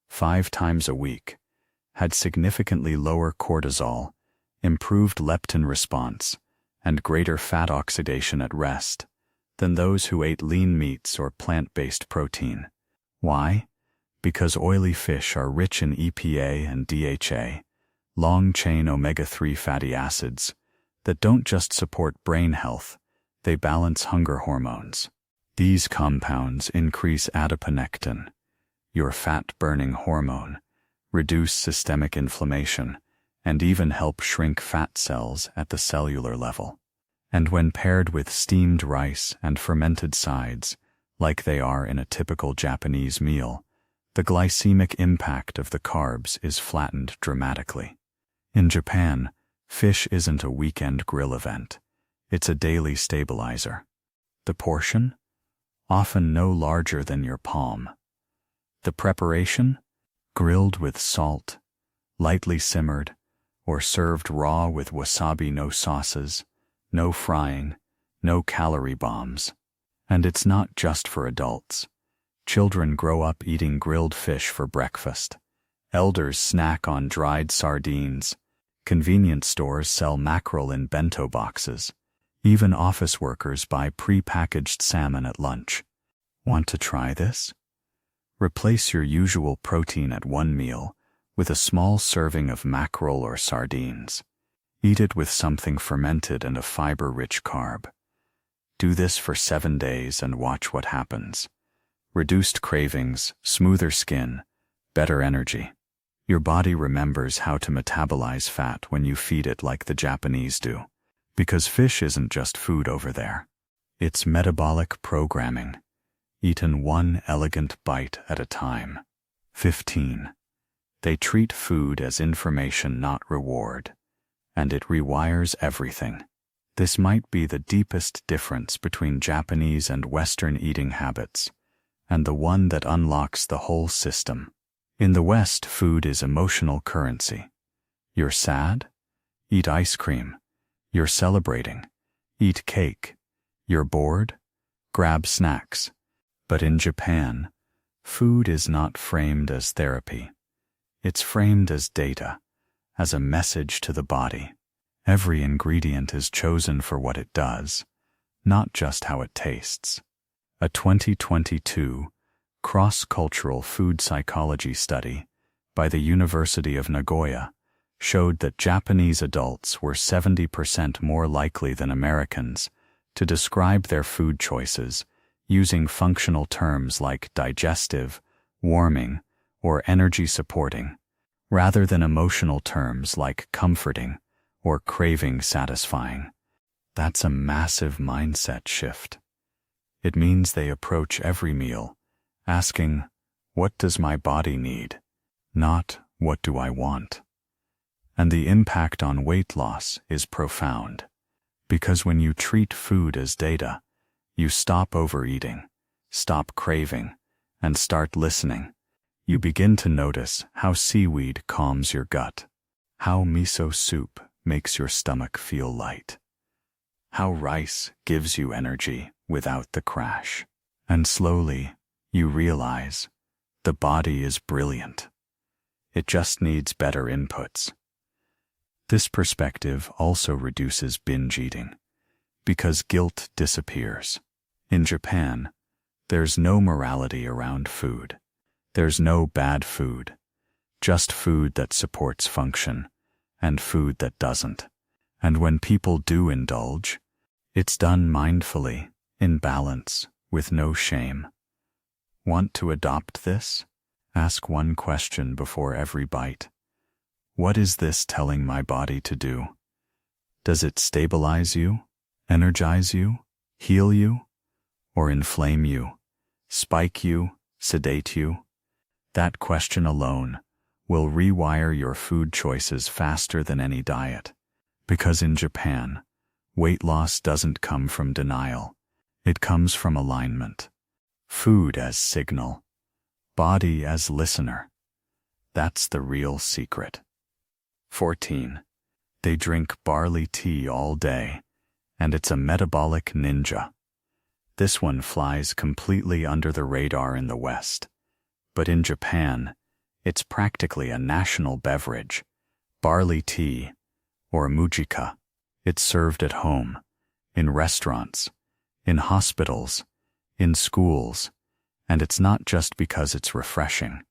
S1: 5 times a week had significantly lower cortisol, improved leptin response, and greater fat oxidation at rest than those who ate lean meats or plant-based protein. Why? Because oily fish are rich in EPA and DHA, long-chain omega-3 fatty acids that don't just support brain health, they balance hunger hormones. These compounds increase adiponectin, your fat-burning hormone, reduce systemic inflammation, and even help shrink fat cells at the cellular level. And when paired with steamed rice and fermented sides, like they are in a typical Japanese meal, the glycemic impact of the carbs is flattened dramatically. In Japan, fish isn't a weekend grill event. It's a daily stabilizer. The portion? Often no larger than your palm. The preparation? Grilled with salt, lightly simmered, or served raw with wasabi, no sauces, no frying, no calorie bombs. And it's not just for adults. Children grow up eating grilled fish for breakfast. Elders snack on dried sardines. Convenience stores sell mackerel in bento boxes. Even office workers buy pre-packaged salmon at lunch. Want to try this? Replace your usual protein at one meal with a small serving of mackerel or sardines. Eat it with something fermented and a fiber-rich carb. Do this for 7 days and watch what happens. Reduced cravings, smoother skin, better energy. Your body remembers how to metabolize fat when you feed it like the Japanese do. Because fish isn't just food over there. It's metabolic programming, eaten one elegant bite at a time. 15. They treat food as information, not reward, and it rewires everything. This might be the deepest difference between Japanese and Western eating habits, and the one that unlocks the whole system. In the West, food is emotional currency. You're sad? Eat ice cream. You're celebrating? Eat cake. You're bored? Grab snacks. But in Japan, food is not framed as therapy. It's framed as data, as a message to the body. Every ingredient is chosen for what it does, not just how it tastes. A 2022 cross-cultural food psychology study by the University of Nagoya showed that Japanese adults were 70% more likely than Americans to describe their food choices using functional terms like digestive, warming, or energy-supporting, rather than emotional terms like comforting or craving-satisfying. That's a massive mindset shift. It means they approach every meal asking, "What does my body need?" not, "What do I want?" And the impact on weight loss is profound, because when you treat food as data, you stop overeating, stop craving, and start listening. You begin to notice how seaweed calms your gut, how miso soup makes your stomach feel light, how rice gives you energy without the crash. And slowly, you realize the body is brilliant. It just needs better inputs. This perspective also reduces binge eating, because guilt disappears. In Japan, there's no morality around food. There's no bad food, just food that supports function and food that doesn't. And when people do indulge, it's done mindfully, in balance, with no shame. Want to adopt this? Ask one question before every bite. What is this telling my body to do? Does it stabilize you, energize you, heal you, or inflame you, spike you, sedate you? That question alone will rewire your food choices faster than any diet. Because in Japan, weight loss doesn't come from denial. It comes from alignment. Food as signal, body as listener. That's the real secret. 14. They drink barley tea all day, and it's a metabolic ninja. This one flies completely under the radar in the West. But in Japan, it's practically a national beverage. Barley tea, or mujika. It's served at home, in restaurants, in hospitals, in schools, and it's not just because it's refreshing.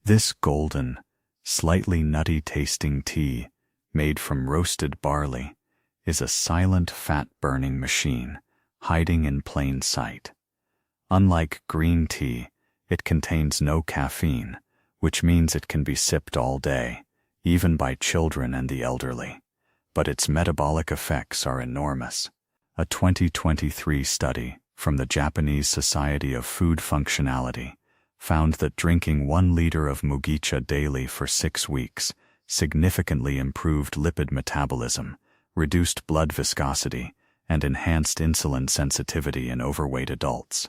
S1: This golden, slightly nutty-tasting tea, made from roasted barley, is a silent fat-burning machine, hiding in plain sight. Unlike green tea, it contains no caffeine, which means it can be sipped all day, even by children and the elderly. But its metabolic effects are enormous. A 2023 study from the Japanese Society of Food Functionality found that drinking 1 liter of mugicha daily for 6 weeks significantly improved lipid metabolism, reduced blood viscosity, and enhanced insulin sensitivity in overweight adults.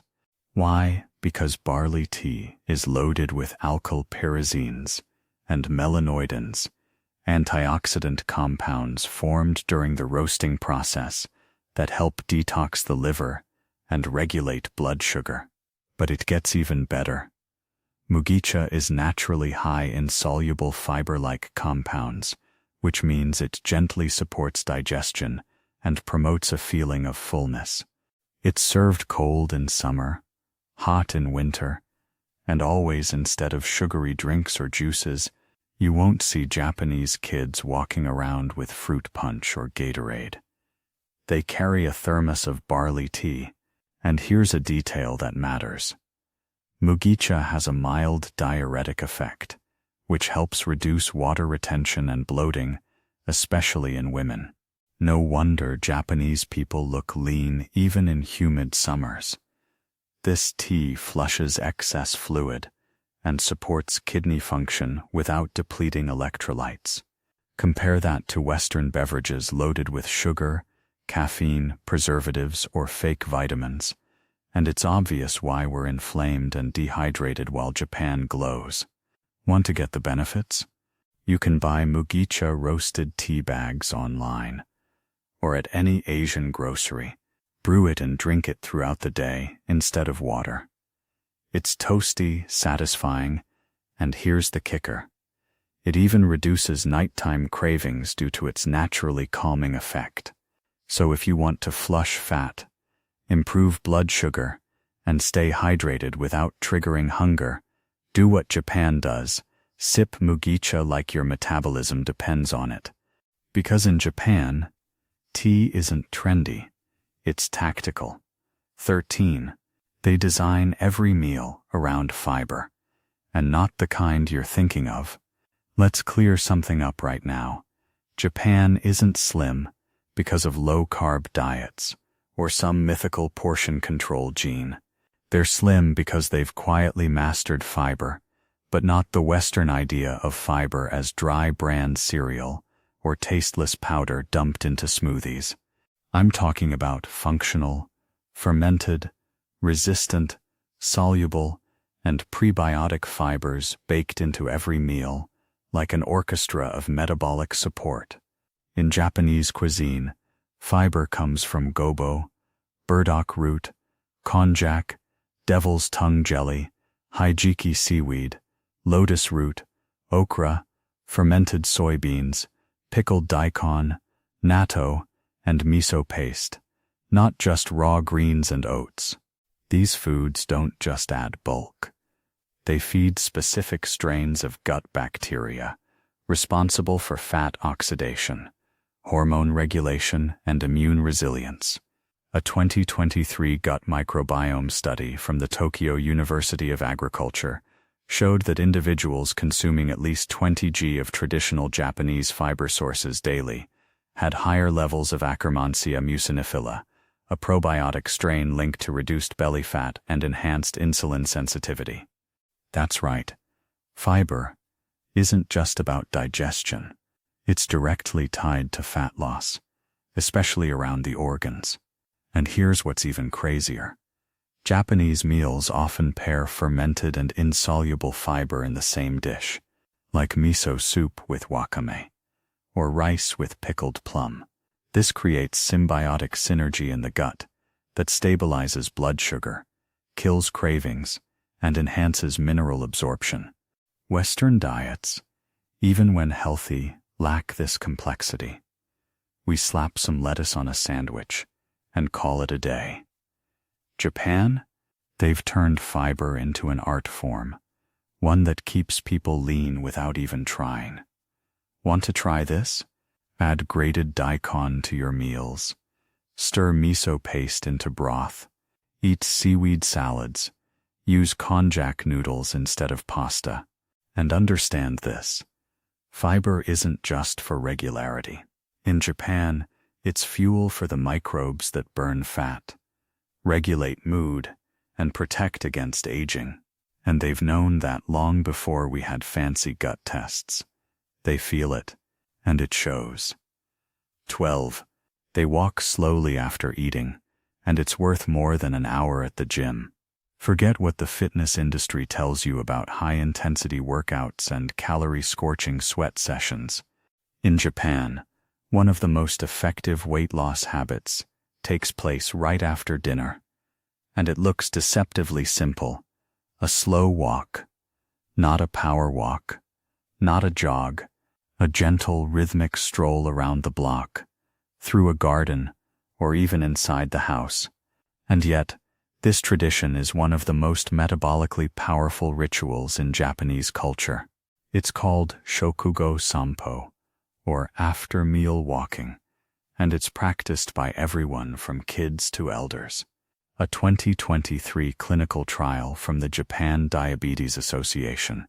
S1: Why? Because barley tea is loaded with alkyl pyrazines and melanoidins, antioxidant compounds formed during the roasting process that help detox the liver and regulate blood sugar. But it gets even better. Mugicha is naturally high in soluble fiber-like compounds, which means it gently supports digestion and promotes a feeling of fullness. It's served cold in summer, hot in winter, and always instead of sugary drinks or juices. You won't see Japanese kids walking around with fruit punch or Gatorade. They carry a thermos of barley tea, and here's a detail that matters. Mugicha has a mild diuretic effect, which helps reduce water retention and bloating, especially in women. No wonder Japanese people look lean even in humid summers. This tea flushes excess fluid and supports kidney function without depleting electrolytes. Compare that to Western beverages loaded with sugar, caffeine, preservatives, or fake vitamins, and it's obvious why we're inflamed and dehydrated while Japan glows. Want to get the benefits? You can buy mugicha roasted tea bags online, or at any Asian grocery. Brew it and drink it throughout the day instead of water. It's toasty, satisfying, and here's the kicker. It even reduces nighttime cravings due to its naturally calming effect. So if you want to flush fat, improve blood sugar, and stay hydrated without triggering hunger. Do what Japan does. Sip mugicha like your metabolism depends on it. Because in Japan, tea isn't trendy, it's tactical. 13. They design every meal around fiber, and not the kind you're thinking of. Let's clear something up right now. Japan isn't slim because of low-carb diets or some mythical portion control gene. They're slim because they've quietly mastered fiber, but not the Western idea of fiber as dry bran cereal or tasteless powder dumped into smoothies. I'm talking about functional, fermented, resistant, soluble, and prebiotic fibers baked into every meal, like an orchestra of metabolic support. In Japanese cuisine, fiber comes from gobo, burdock root, konjac, devil's tongue jelly, hijiki seaweed, lotus root, okra, fermented soybeans, pickled daikon, natto, and miso paste, not just raw greens and oats. These foods don't just add bulk. They feed specific strains of gut bacteria, responsible for fat oxidation, hormone regulation, and immune resilience. A 2023 gut microbiome study from the Tokyo University of Agriculture showed that individuals consuming at least 20 g of traditional Japanese fiber sources daily had higher levels of Akkermansia muciniphila, a probiotic strain linked to reduced belly fat and enhanced insulin sensitivity. That's right. Fiber isn't just about digestion. It's directly tied to fat loss, especially around the organs. And here's what's even crazier. Japanese meals often pair fermented and insoluble fiber in the same dish, like miso soup with wakame, or rice with pickled plum. This creates symbiotic synergy in the gut that stabilizes blood sugar, kills cravings, and enhances mineral absorption. Western diets, even when healthy, lack this complexity. We slap some lettuce on a sandwich and call it a day. Japan? They've turned fiber into an art form, one that keeps people lean without even trying. Want to try this? Add grated daikon to your meals. Stir miso paste into broth. Eat seaweed salads. Use konjac noodles instead of pasta. And understand this. Fiber isn't just for regularity. In Japan, it's fuel for the microbes that burn fat, regulate mood, and protect against aging. And they've known that long before we had fancy gut tests. They feel it, and it shows. 12. They walk slowly after eating, and it's worth more than an hour at the gym. Forget what the fitness industry tells you about high-intensity workouts and calorie-scorching sweat sessions. In Japan, one of the most effective weight loss habits takes place right after dinner, and it looks deceptively simple. A slow walk, not a power walk, not a jog, a gentle rhythmic stroll around the block, through a garden, or even inside the house. And yet, this tradition is one of the most metabolically powerful rituals in Japanese culture. It's called shokugo sampo, or after-meal walking, and it's practiced by everyone from kids to elders. A 2023 clinical trial from the Japan Diabetes Association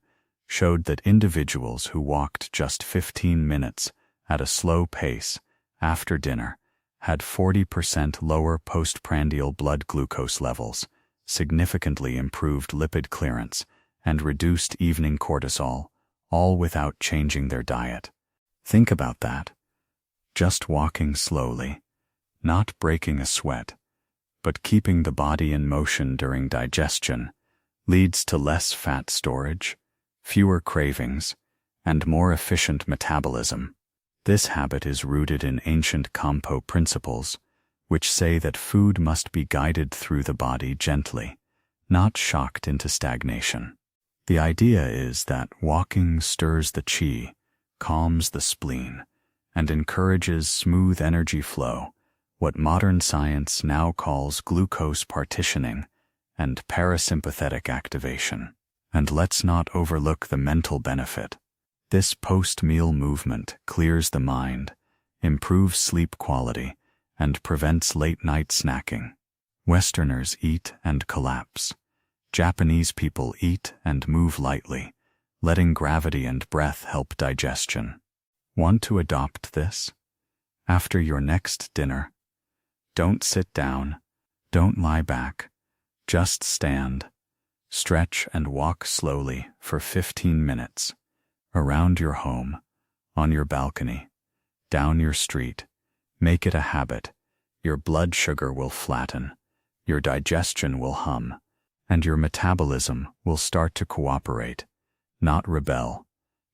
S1: showed that individuals who walked just 15 minutes at a slow pace after dinner had 40% lower postprandial blood glucose levels, significantly improved lipid clearance, and reduced evening cortisol, all without changing their diet. Think about that. Just walking slowly, not breaking a sweat, but keeping the body in motion during digestion, leads to less fat storage, fewer cravings, and more efficient metabolism. This habit is rooted in ancient Kampo principles, which say that food must be guided through the body gently, not shocked into stagnation. The idea is that walking stirs the qi, calms the spleen, and encourages smooth energy flow what modern science now calls glucose partitioning and parasympathetic activation. And let's not overlook the mental benefit. This post-meal movement clears the mind, improves sleep quality, and prevents late-night snacking. Westerners eat and collapse. Japanese people eat and move lightly, letting gravity and breath help digestion. Want to adopt this? After your next dinner, don't sit down, don't lie back, just stand, stretch and walk slowly for 15 minutes, around your home, on your balcony, down your street. Make it a habit. Your blood sugar will flatten, your digestion will hum, and your metabolism will start to cooperate, not rebel,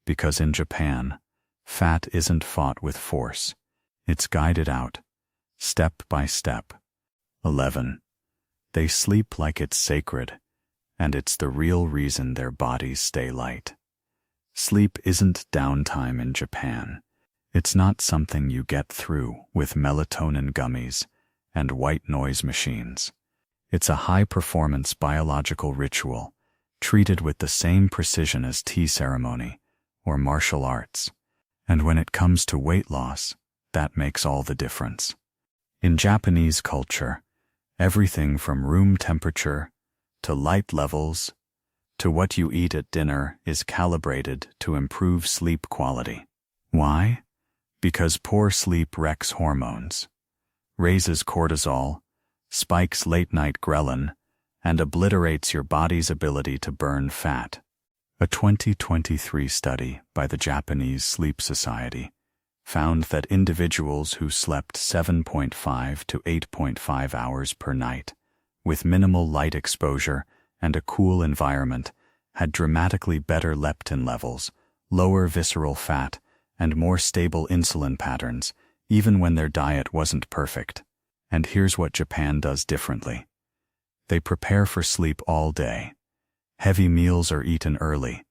S1: because in Japan, fat isn't fought with force. It's guided out, step by step. 11. They sleep like it's sacred, and it's the real reason their bodies stay light. Sleep isn't downtime in Japan. It's not something you get through with melatonin gummies and white noise machines. It's a high-performance biological ritual, treated with the same precision as tea ceremony or martial arts. And when it comes to weight loss, that makes all the difference. In Japanese culture, everything from room temperature to light levels to what you eat at dinner is calibrated to improve sleep quality. Why? Because poor sleep wrecks hormones, raises cortisol, spikes late-night ghrelin, and obliterates your body's ability to burn fat. A 2023 study by the Japanese Sleep Society found that individuals who slept 7.5 to 8.5 hours per night, with minimal light exposure and a cool environment, had dramatically better leptin levels, lower visceral fat, and more stable insulin patterns, even when their diet wasn't perfect. And here's what Japan does differently. They prepare for sleep all day. Heavy meals are eaten early.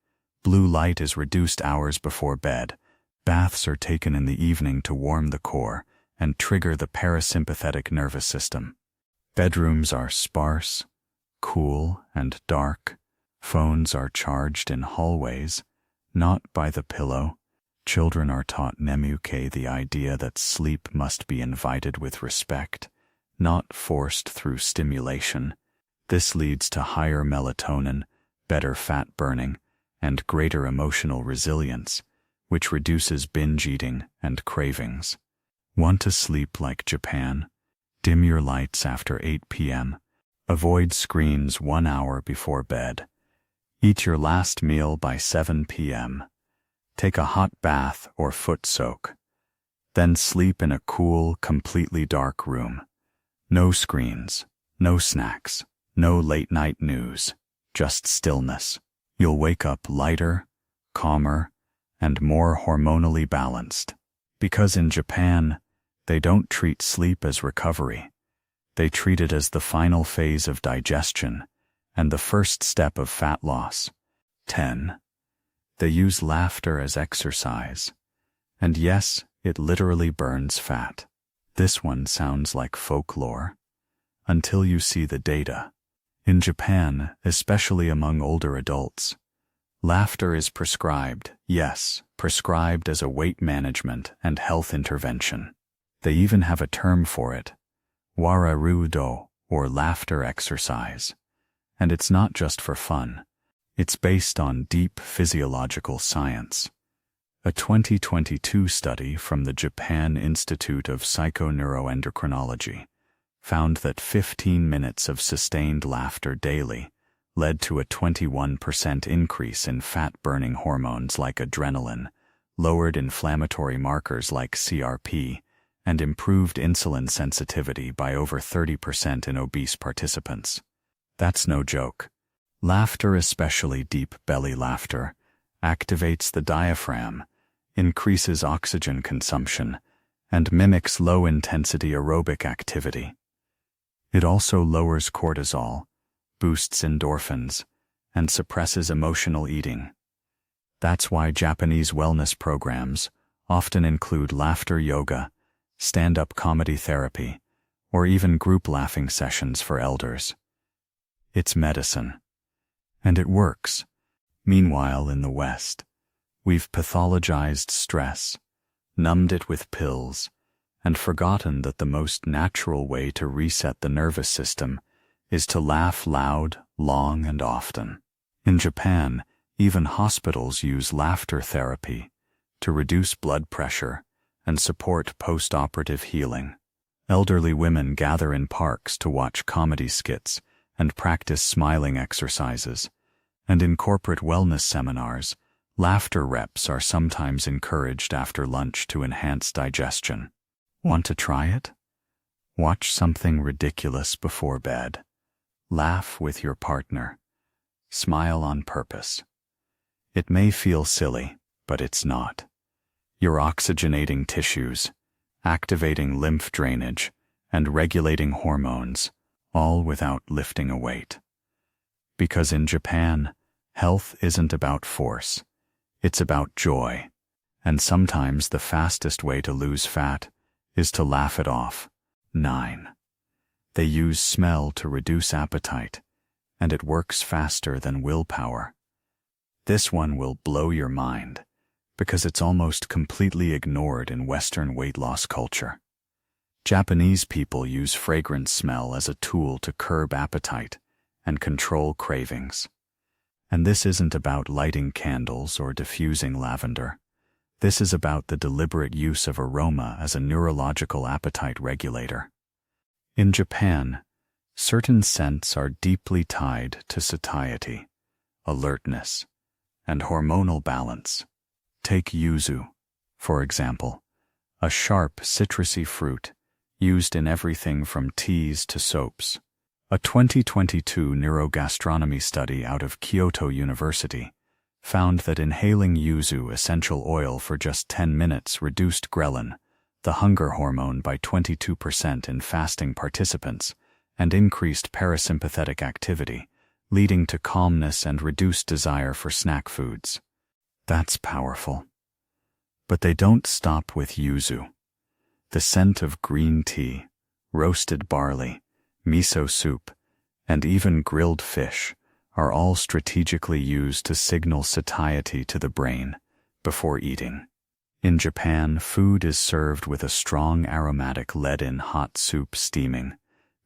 S1: Blue light is reduced hours before bed. Baths are taken in the evening to warm the core and trigger the parasympathetic nervous system. Bedrooms are sparse, cool, and dark. Phones are charged in hallways, not by the pillow. Children are taught nemuke, the idea that sleep must be invited with respect, not forced through stimulation. This leads to higher melatonin, better fat burning, and greater emotional resilience, which reduces binge eating and cravings. Want to sleep like Japan? Dim your lights after 8 p.m. Avoid screens 1 hour before bed. Eat your last meal by 7 p.m. Take a hot bath or foot soak. Then sleep in a cool, completely dark room. No screens, no snacks, no late-night news, just stillness. You'll wake up lighter, calmer, and more hormonally balanced. Because in Japan, they don't treat sleep as recovery. They treat it as the final phase of digestion and the first step of fat loss. 10. They use laughter as exercise. And yes, it literally burns fat. This one sounds like folklore, until you see the data. In Japan, especially among older adults, laughter is prescribed, yes, prescribed as a weight management and health intervention. They even have a term for it, wararudo, or laughter exercise. And it's not just for fun. It's based on deep physiological science. A 2022 study from the Japan Institute of Psychoneuroendocrinology found that 15 minutes of sustained laughter daily led to a 21% increase in fat-burning hormones like adrenaline, lowered inflammatory markers like CRP, and improved insulin sensitivity by over 30% in obese participants. That's no joke. Laughter, especially deep belly laughter, activates the diaphragm, increases oxygen consumption, and mimics low-intensity aerobic activity. It also lowers cortisol, boosts endorphins, and suppresses emotional eating. That's why Japanese wellness programs often include laughter yoga, stand-up comedy therapy, or even group laughing sessions for elders. It's medicine. And it works. Meanwhile, in the West, we've pathologized stress, numbed it with pills, and forgotten that the most natural way to reset the nervous system is to laugh loud, long, and often. In Japan, even hospitals use laughter therapy to reduce blood pressure and support post-operative healing. Elderly women gather in parks to watch comedy skits and practice smiling exercises, and in corporate wellness seminars, laughter reps are sometimes encouraged after lunch to enhance digestion. Want to try it? Watch something ridiculous before bed. Laugh with your partner. Smile on purpose. It may feel silly, but it's not. You're oxygenating tissues, activating lymph drainage, and regulating hormones, all without lifting a weight. Because in Japan, health isn't about force, it's about joy, and sometimes the fastest way to lose fat is to laugh it off. 9. They use smell to reduce appetite, and it works faster than willpower. This one will blow your mind, because it's almost completely ignored in Western weight loss culture. Japanese people use fragrance smell as a tool to curb appetite and control cravings. And this isn't about lighting candles or diffusing lavender. This is about the deliberate use of aroma as a neurological appetite regulator. In Japan, certain scents are deeply tied to satiety, alertness, and hormonal balance. Take yuzu, for example, a sharp, citrusy fruit used in everything from teas to soaps. A 2022 neurogastronomy study out of Kyoto University found that inhaling yuzu essential oil for just 10 minutes reduced ghrelin, the hunger hormone, by 22% in fasting participants and increased parasympathetic activity, leading to calmness and reduced desire for snack foods. That's powerful. But they don't stop with yuzu. The scent of green tea, roasted barley, miso soup, and even grilled fish are all strategically used to signal satiety to the brain before eating. In Japan, food is served with a strong aromatic lead-in hot soup steaming,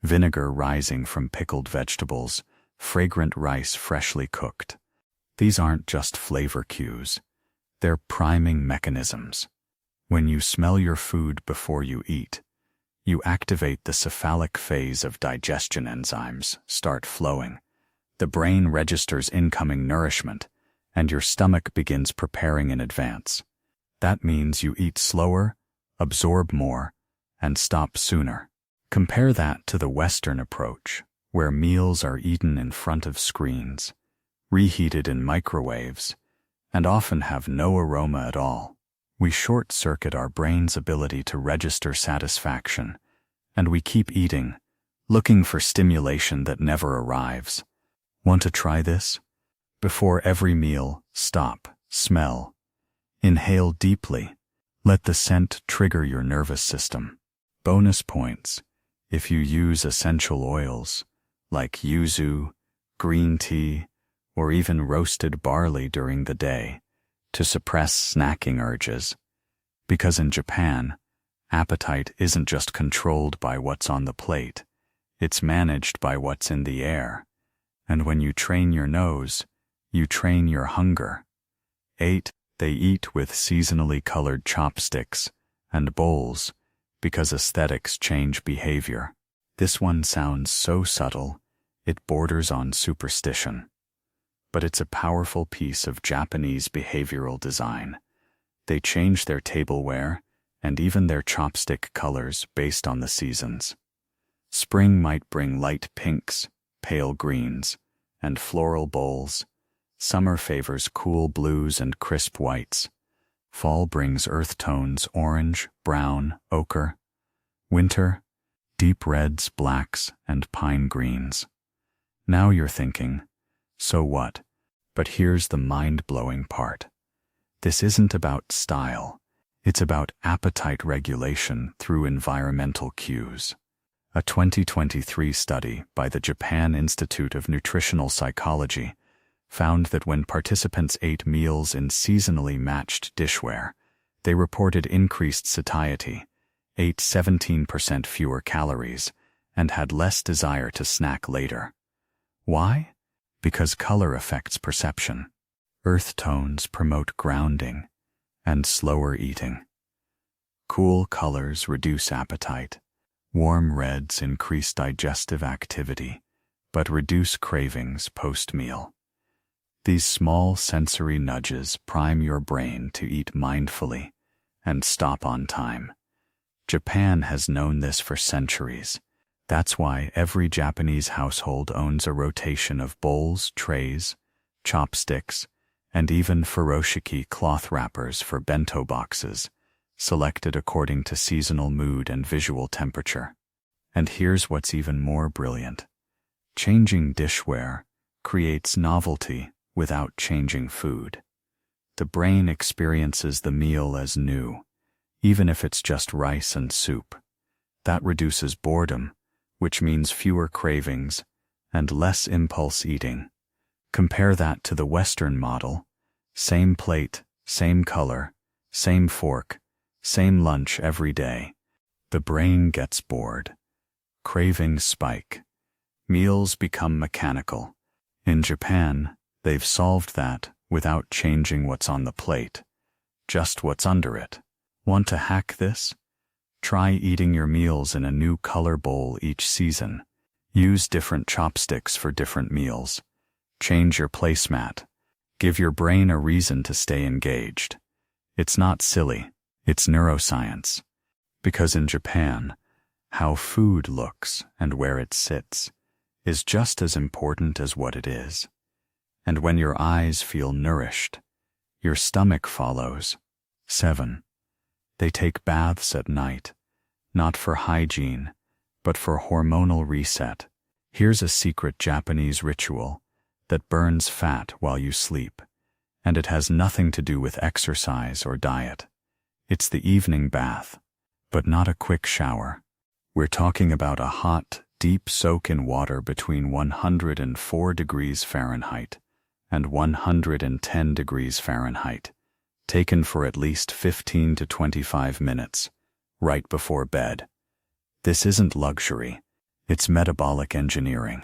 S1: vinegar rising from pickled vegetables, fragrant rice freshly cooked. These aren't just flavor cues. They're priming mechanisms. When you smell your food before you eat, you activate the cephalic phase of digestion enzymes start flowing. The brain registers incoming nourishment, and your stomach begins preparing in advance. That means you eat slower, absorb more, and stop sooner. Compare that to the Western approach, where meals are eaten in front of screens, reheated in microwaves, and often have no aroma at all. We short-circuit our brain's ability to register satisfaction, and we keep eating, looking for stimulation that never arrives. Want to try this? Before every meal, stop, smell, inhale deeply. Let the scent trigger your nervous system. Bonus points if you use essential oils like yuzu, green tea, or even roasted barley during the day to suppress snacking urges. Because in Japan, appetite isn't just controlled by what's on the plate, it's managed by what's in the air. And when you train your nose, you train your hunger. 8. They eat with seasonally colored chopsticks and bowls because aesthetics change behavior. This one sounds so subtle, it borders on superstition. But it's a powerful piece of Japanese behavioral design. They change their tableware and even their chopstick colors based on the seasons. Spring might bring light pinks, pale greens, and floral bowls. Summer favors cool blues and crisp whites. Fall brings earth tones, orange, brown, ochre. Winter, deep reds, blacks, and pine greens. Now you're thinking, so what? But here's the mind-blowing part. This isn't about style. It's about appetite regulation through environmental cues. A 2023 study by the Japan Institute of Nutritional Psychology found that when participants ate meals in seasonally matched dishware, they reported increased satiety, ate 17% fewer calories, and had less desire to snack later. Why? Because color affects perception. Earth tones promote grounding and slower eating. Cool colors reduce appetite. Warm reds increase digestive activity, but reduce cravings post-meal. These small sensory nudges prime your brain to eat mindfully and stop on time. Japan has known this for centuries. That's why every Japanese household owns a rotation of bowls, trays, chopsticks, and even furoshiki cloth wrappers for bento boxes, selected according to seasonal mood and visual temperature. And here's what's even more brilliant. Changing dishware creates novelty without changing food. The brain experiences the meal as new, even if it's just rice and soup. That reduces boredom, which means fewer cravings and less impulse eating. Compare that to the Western model. Same plate, same color, same fork, same lunch every day. The brain gets bored. Cravings spike. Meals become mechanical. In Japan, they've solved that without changing what's on the plate, just what's under it. Want to hack this? Try eating your meals in a new color bowl each season. Use different chopsticks for different meals. Change your placemat. Give your brain a reason to stay engaged. It's not silly, it's neuroscience. Because in Japan, how food looks and where it sits is just as important as what it is. And when your eyes feel nourished, your stomach follows. 7. They take baths at night, not for hygiene, but for hormonal reset. Here's a secret Japanese ritual that burns fat while you sleep, and it has nothing to do with exercise or diet. It's the evening bath, but not a quick shower. We're talking about a hot, deep soak in water between 104 degrees Fahrenheit and 110 degrees Fahrenheit, taken for at least 15 to 25 minutes, right before bed. This isn't luxury, it's metabolic engineering.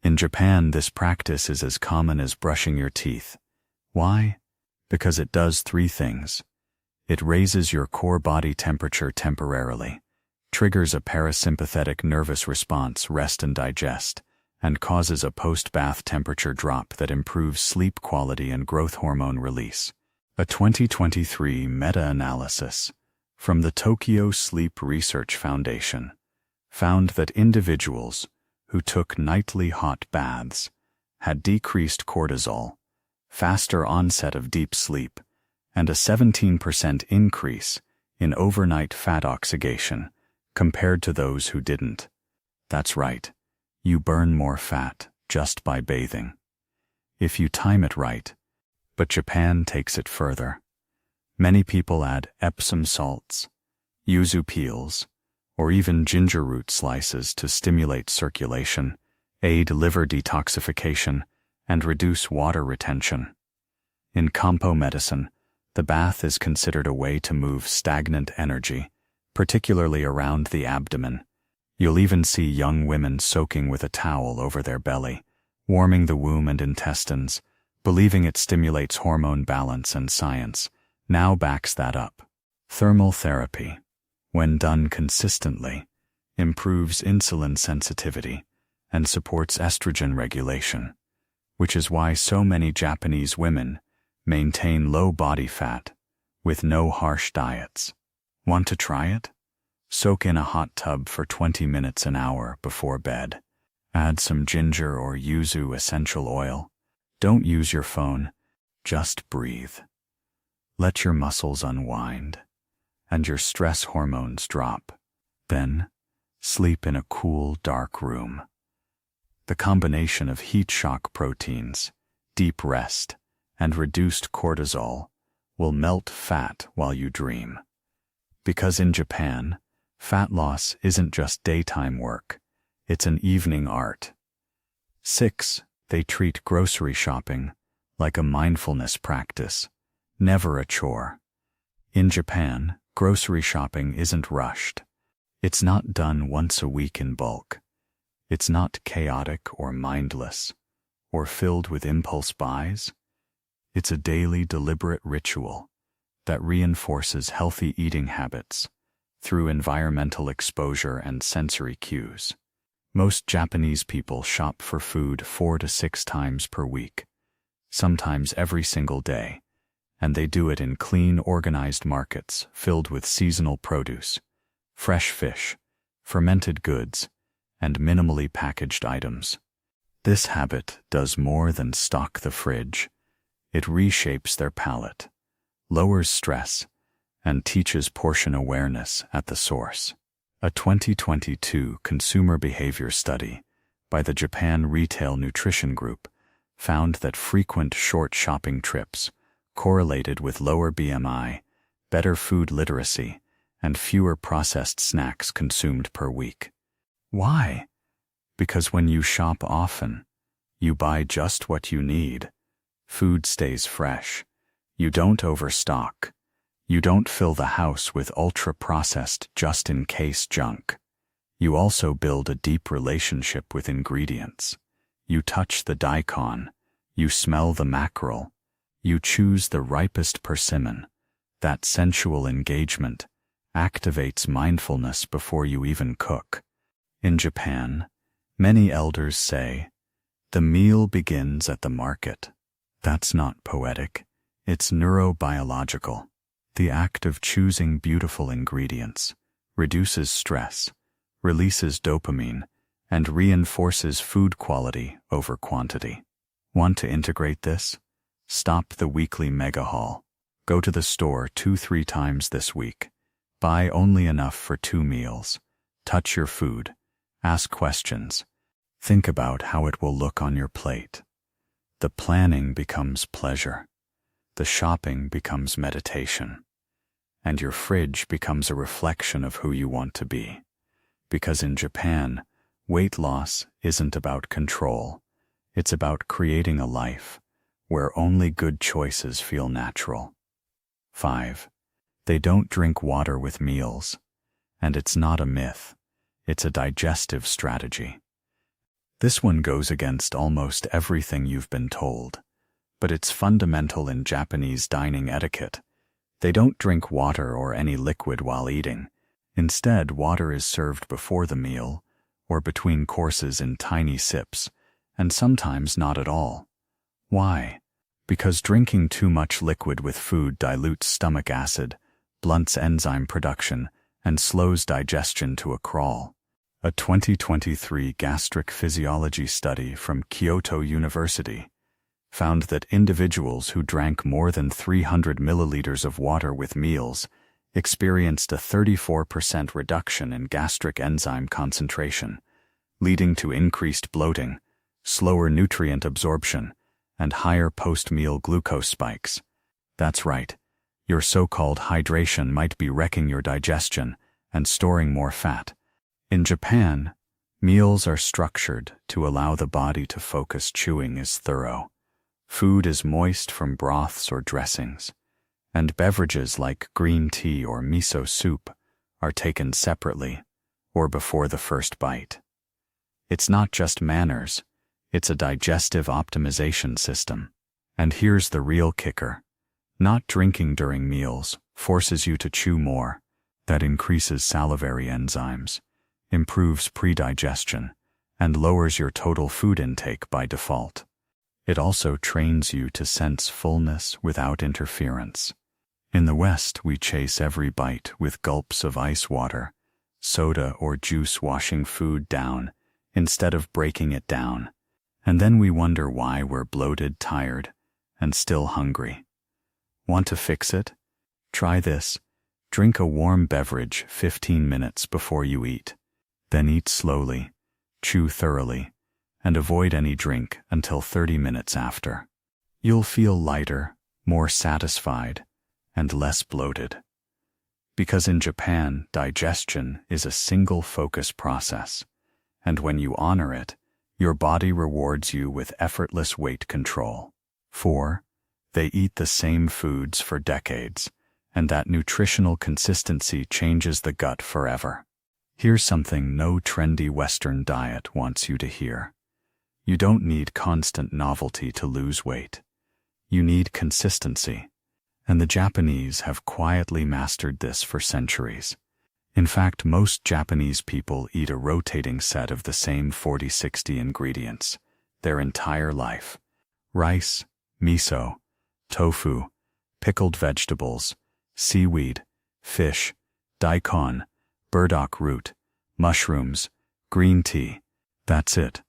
S1: In Japan, this practice is as common as brushing your teeth. Why? Because it does 3 things. It raises your core body temperature temporarily, triggers a parasympathetic nervous response, rest and digest, and causes a post-bath temperature drop that improves sleep quality and growth hormone release. A 2023 meta-analysis from the Tokyo Sleep Research Foundation found that individuals who took nightly hot baths had decreased cortisol, faster onset of deep sleep, and a 17% increase in overnight fat oxidation compared to those who didn't. That's right, you burn more fat just by bathing. If you time it right. But Japan takes it further. Many people add Epsom salts, yuzu peels, or even ginger root slices to stimulate circulation, aid liver detoxification, and reduce water retention. In Kampo medicine, the bath is considered a way to move stagnant energy, particularly around the abdomen. You'll even see young women soaking with a towel over their belly, warming the womb and intestines, believing it stimulates hormone balance, and science now backs that up. Thermal therapy, when done consistently, improves insulin sensitivity and supports estrogen regulation, which is why so many Japanese women maintain low body fat with no harsh diets. Want to try it? Soak in a hot tub for 20 minutes an hour before bed. Add some ginger or yuzu essential oil. Don't use your phone, just breathe. Let your muscles unwind and your stress hormones drop. Then, sleep in a cool, dark room. The combination of heat shock proteins, deep rest, and reduced cortisol will melt fat while you dream. Because in Japan, fat loss isn't just daytime work, it's an evening art. 6. They treat grocery shopping like a mindfulness practice, never a chore. In Japan, grocery shopping isn't rushed. It's not done once a week in bulk. It's not chaotic or mindless, or filled with impulse buys. It's a daily, deliberate ritual that reinforces healthy eating habits through environmental exposure and sensory cues. Most Japanese people shop for food 4 to 6 times per week, sometimes every single day, and they do it in clean, organized markets filled with seasonal produce, fresh fish, fermented goods, and minimally packaged items. This habit does more than stock the fridge. It reshapes their palate, lowers stress, and teaches portion awareness at the source. A 2022 consumer behavior study by the Japan Retail Nutrition Group found that frequent short shopping trips correlated with lower BMI, better food literacy, and fewer processed snacks consumed per week. Why? Because when you shop often, you buy just what you need. Food stays fresh. You don't overstock. You don't fill the house with ultra-processed just-in-case junk. You also build a deep relationship with ingredients. You touch the daikon. You smell the mackerel. You choose the ripest persimmon. That sensual engagement activates mindfulness before you even cook. In Japan, many elders say, "The meal begins at the market." That's not poetic. It's neurobiological. The act of choosing beautiful ingredients reduces stress, releases dopamine, and reinforces food quality over quantity. Want to integrate this? Stop the weekly mega haul. Go to the store 2-3 times this week. Buy only enough for 2 meals. Touch your food. Ask questions. Think about how it will look on your plate. The planning becomes pleasure. The shopping becomes meditation. And your fridge becomes a reflection of who you want to be. Because in Japan, weight loss isn't about control. It's about creating a life where only good choices feel natural. 5. They don't drink water with meals. And it's not a myth. It's a digestive strategy. This one goes against almost everything you've been told, but it's fundamental in Japanese dining etiquette. They don't drink water or any liquid while eating. Instead, water is served before the meal or between courses in tiny sips, and sometimes not at all. Why? Because drinking too much liquid with food dilutes stomach acid, blunts enzyme production, and slows digestion to a crawl. A 2023 gastric physiology study from Kyoto University found that individuals who drank more than 300 milliliters of water with meals experienced a 34% reduction in gastric enzyme concentration, leading to increased bloating, slower nutrient absorption, and higher post-meal glucose spikes. That's right, your so-called hydration might be wrecking your digestion and storing more fat. In Japan, meals are structured to allow the body to focus. Chewing is thorough. Food is moist from broths or dressings, and beverages like green tea or miso soup are taken separately or before the first bite. It's not just manners, it's a digestive optimization system. And here's the real kicker. Not drinking during meals forces you to chew more. That increases salivary enzymes, improves predigestion, and lowers your total food intake by default. It also trains you to sense fullness without interference. In the West, we chase every bite with gulps of ice water, soda or juice washing food down instead of breaking it down. And then we wonder why we're bloated, tired, and still hungry. Want to fix it? Try this. Drink a warm beverage 15 minutes before you eat. Then eat slowly, chew thoroughly, and avoid any drink until 30 minutes after. You'll feel lighter, more satisfied, and less bloated. Because in Japan, digestion is a single focus process, and when you honor it, your body rewards you with effortless weight control. 4. They eat the same foods for decades, and that nutritional consistency changes the gut forever. Here's something no trendy Western diet wants you to hear. You don't need constant novelty to lose weight. You need consistency. And the Japanese have quietly mastered this for centuries. In fact, most Japanese people eat a rotating set of the same 40-60 ingredients their entire life. Rice, miso, tofu, pickled vegetables, seaweed, fish, daikon, burdock root, mushrooms, green tea. That's it.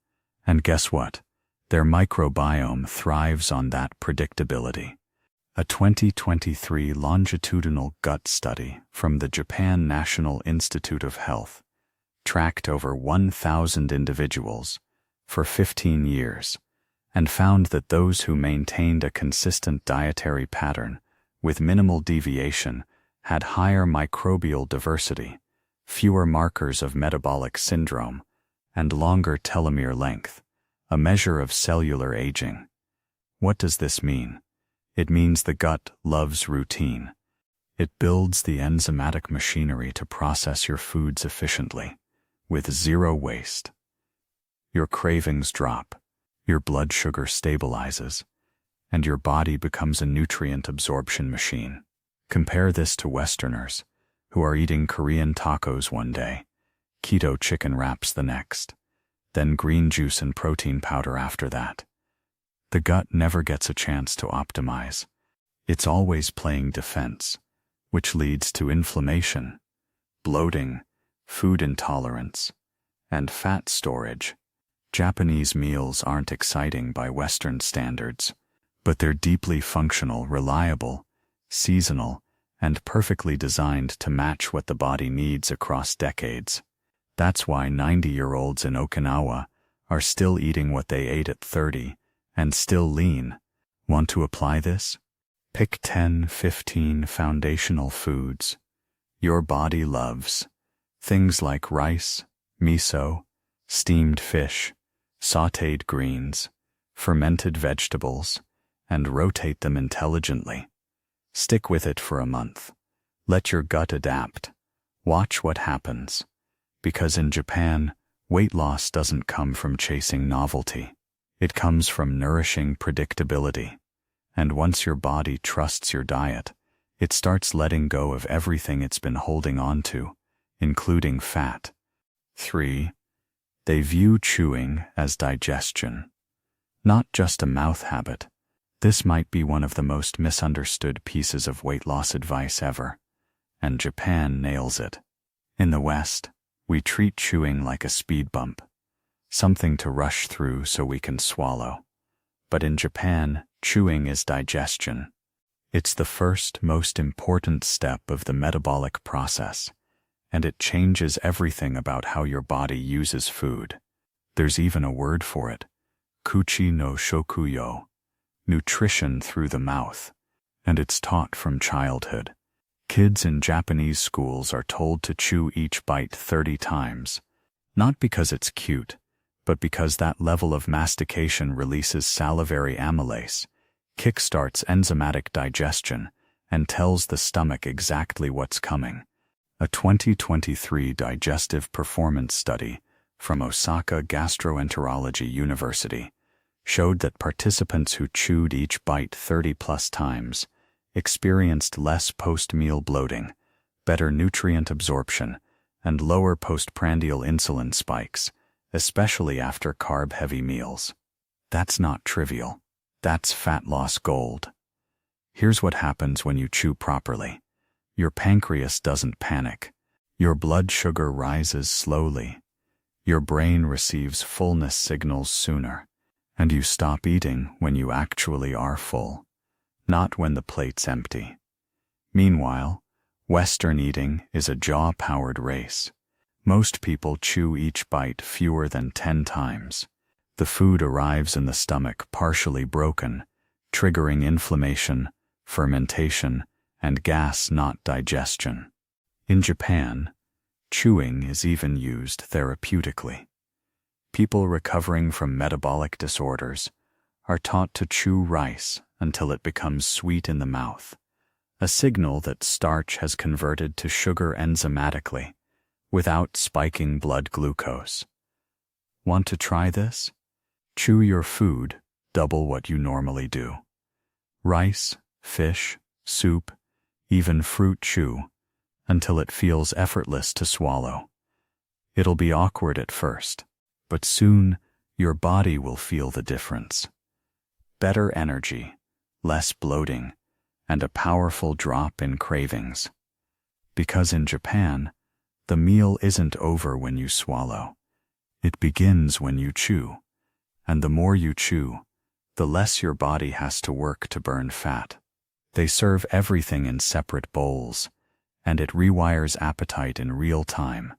S1: And guess what? Their microbiome thrives on that predictability. A 2023 longitudinal gut study from the Japan National Institute of Health tracked over 1,000 individuals for 15 years and found that those who maintained a consistent dietary pattern with minimal deviation had higher microbial diversity, fewer markers of metabolic syndrome, and longer telomere length, a measure of cellular aging. What does this mean? It means the gut loves routine. It builds the enzymatic machinery to process your foods efficiently, with zero waste. Your cravings drop, your blood sugar stabilizes, and your body becomes a nutrient absorption machine. Compare this to Westerners, who are eating Korean tacos one day, keto chicken wraps the next, then green juice and protein powder after that. The gut never gets a chance to optimize. It's always playing defense, which leads to inflammation, bloating, food intolerance, and fat storage. Japanese meals aren't exciting by Western standards, but they're deeply functional, reliable, seasonal, and perfectly designed to match what the body needs across decades. That's why 90-year-olds in Okinawa are still eating what they ate at 30 and still lean. Want to apply this? Pick 10-15 foundational foods your body loves. Things like rice, miso, steamed fish, sautéed greens, fermented vegetables, and rotate them intelligently. Stick with it for a month. Let your gut adapt. Watch what happens. Because in Japan, weight loss doesn't come from chasing novelty. It comes from nourishing predictability. And once your body trusts your diet, it starts letting go of everything it's been holding on to, including fat. 3. They view chewing as digestion, not just a mouth habit. This might be one of the most misunderstood pieces of weight loss advice ever, and Japan nails it. In the West, we treat chewing like a speed bump, something to rush through so we can swallow. But in Japan, chewing is digestion. It's the first, most important step of the metabolic process, and it changes everything about how your body uses food. There's even a word for it, kuchi no shokuyo, nutrition through the mouth, and it's taught from childhood. Kids in Japanese schools are told to chew each bite 30 times, not because it's cute, but because that level of mastication releases salivary amylase, kickstarts enzymatic digestion, and tells the stomach exactly what's coming. A 2023 digestive performance study from Osaka Gastroenterology University showed that participants who chewed each bite 30+ times experienced less post-meal bloating, better nutrient absorption, and lower postprandial insulin spikes, especially after carb-heavy meals. That's not trivial. That's fat loss gold. Here's what happens when you chew properly. Your pancreas doesn't panic. Your blood sugar rises slowly. Your brain receives fullness signals sooner. And you stop eating when you actually are full, not when the plate's empty. Meanwhile, Western eating is a jaw-powered race. Most people chew each bite fewer than 10 times. The food arrives in the stomach partially broken, triggering inflammation, fermentation, and gas, not digestion. In Japan, chewing is even used therapeutically. People recovering from metabolic disorders are taught to chew rice until it becomes sweet in the mouth, a signal that starch has converted to sugar enzymatically, without spiking blood glucose. Want to try this? Chew your food, double what you normally do. Rice, fish, soup, even fruit chew, until it feels effortless to swallow. It'll be awkward at first, but soon your body will feel the difference. Better energy, less bloating, and a powerful drop in cravings. Because in Japan, the meal isn't over when you swallow. It begins when you chew, and the more you chew, the less your body has to work to burn fat. They serve everything in separate bowls, and it rewires appetite in real time.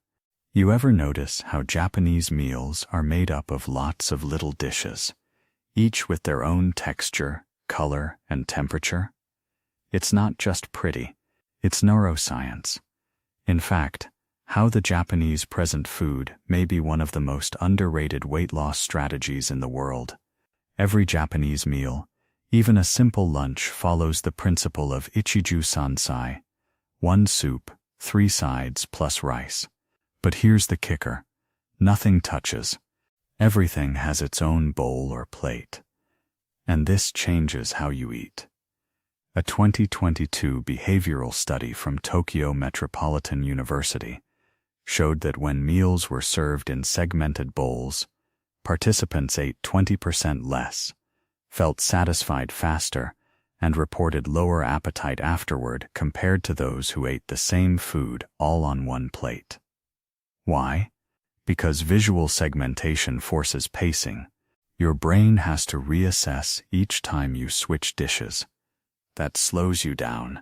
S1: You ever notice how Japanese meals are made up of lots of little dishes, each with their own texture, color, and temperature? It's not just pretty, it's neuroscience. In fact, how the Japanese present food may be one of the most underrated weight loss strategies in the world. Every Japanese meal, even a simple lunch, follows the principle of ichiju sansai, 1 soup, 3 sides plus rice. But here's the kicker: nothing touches. Everything has its own bowl or plate. And this changes how you eat. A 2022 behavioral study from Tokyo Metropolitan University showed that when meals were served in segmented bowls, participants ate 20% less, felt satisfied faster, and reported lower appetite afterward compared to those who ate the same food all on one plate. Why? Because visual segmentation forces pacing. Your brain has to reassess each time you switch dishes. That slows you down,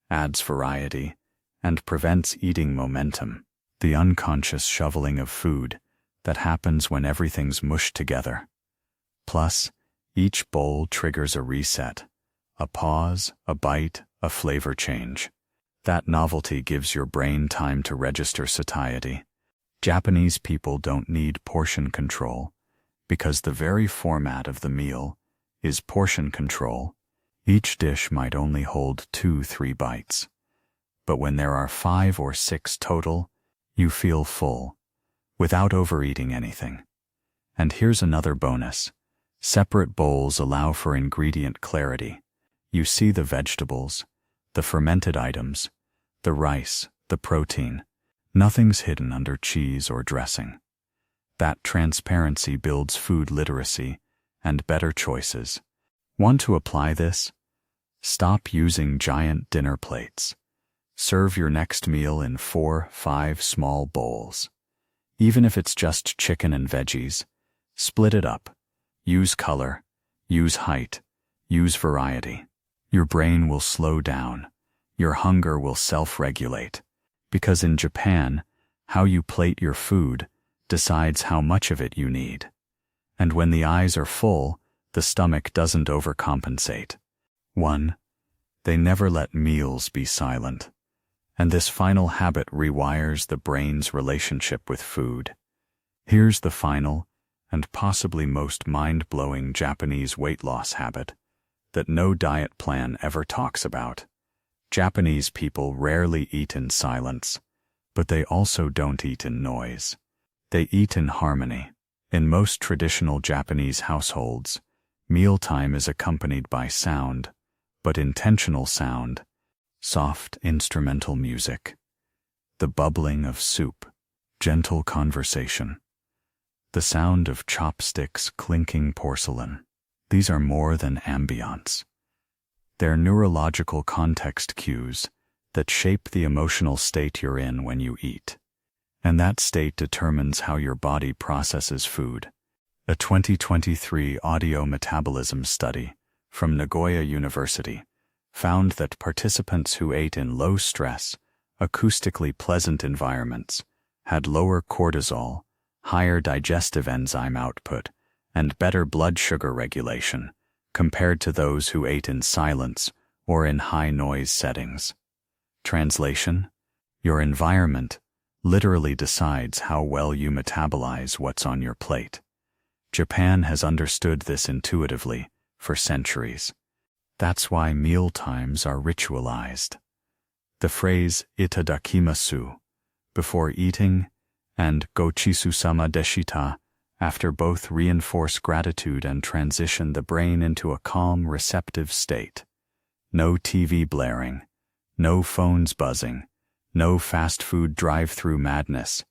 S1: adds variety, and prevents eating momentum, the unconscious shoveling of food that happens when everything's mushed together. Plus, each bowl triggers a reset, a pause, a bite, a flavor change. That novelty gives your brain time to register satiety. Japanese people don't need portion control because the very format of the meal is portion control. Each dish might only hold 2-3 bites. But when there are 5 or 6 total, you feel full, without overeating anything. And here's another bonus. Separate bowls allow for ingredient clarity. You see the vegetables, the fermented items, the rice, the protein. Nothing's hidden under cheese or dressing. That transparency builds food literacy and better choices. Want to apply this? Stop using giant dinner plates. Serve your next meal in 4-5 small bowls. Even if it's just chicken and veggies, split it up. Use color, use height, use variety. Your brain will slow down. Your hunger will self-regulate. Because in Japan, how you plate your food decides how much of it you need. And when the eyes are full, the stomach doesn't overcompensate. 1. They never let meals be silent. And this final habit rewires the brain's relationship with food. Here's the final, and possibly most mind-blowing Japanese weight loss habit that no diet plan ever talks about. Japanese people rarely eat in silence, but they also don't eat in noise. They eat in harmony. In most traditional Japanese households, mealtime is accompanied by sound, but intentional sound, soft instrumental music, the bubbling of soup, gentle conversation, the sound of chopsticks clinking porcelain. These are more than ambience. They're neurological context cues that shape the emotional state you're in when you eat. And that state determines how your body processes food. A 2023 audio metabolism study from Nagoya University found that participants who ate in low-stress, acoustically pleasant environments had lower cortisol, higher digestive enzyme output, and better blood sugar regulation compared to those who ate in silence or in high-noise settings. Translation: your environment literally decides how well you metabolize what's on your plate. Japan has understood this intuitively for centuries. That's why meal times are ritualized. The phrase itadakimasu, before eating, and gochisu-sama deshita, after, both reinforce gratitude and transition the brain into a calm, receptive state. No TV blaring, no phones buzzing, no fast food drive-through madness,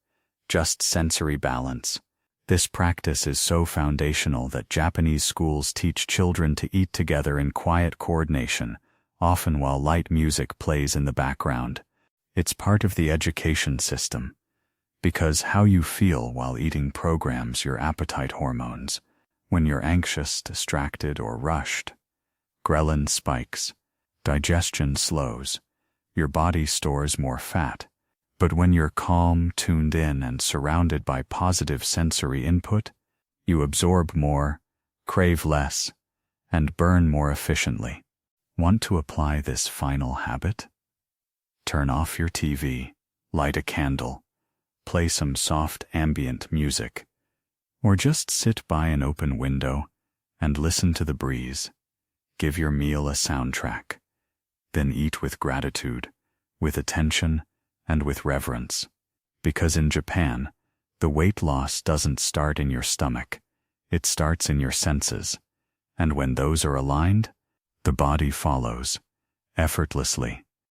S1: just sensory balance. This practice is so foundational that Japanese schools teach children to eat together in quiet coordination, often while light music plays in the background. It's part of the education system, because how you feel while eating programs your appetite hormones. When you're anxious, distracted, or rushed, ghrelin spikes, digestion slows, your body stores more fat. But when you're calm, tuned in, and surrounded by positive sensory input, you absorb more, crave less, and burn more efficiently. Want to apply this final habit? Turn off your TV, light a candle, play some soft ambient music, or just sit by an open window and listen to the breeze. Give your meal a soundtrack. Then eat with gratitude, with attention, and with reverence. Because in Japan, the weight loss doesn't start in your stomach, it starts in your senses. And when those are aligned, the body follows, effortlessly.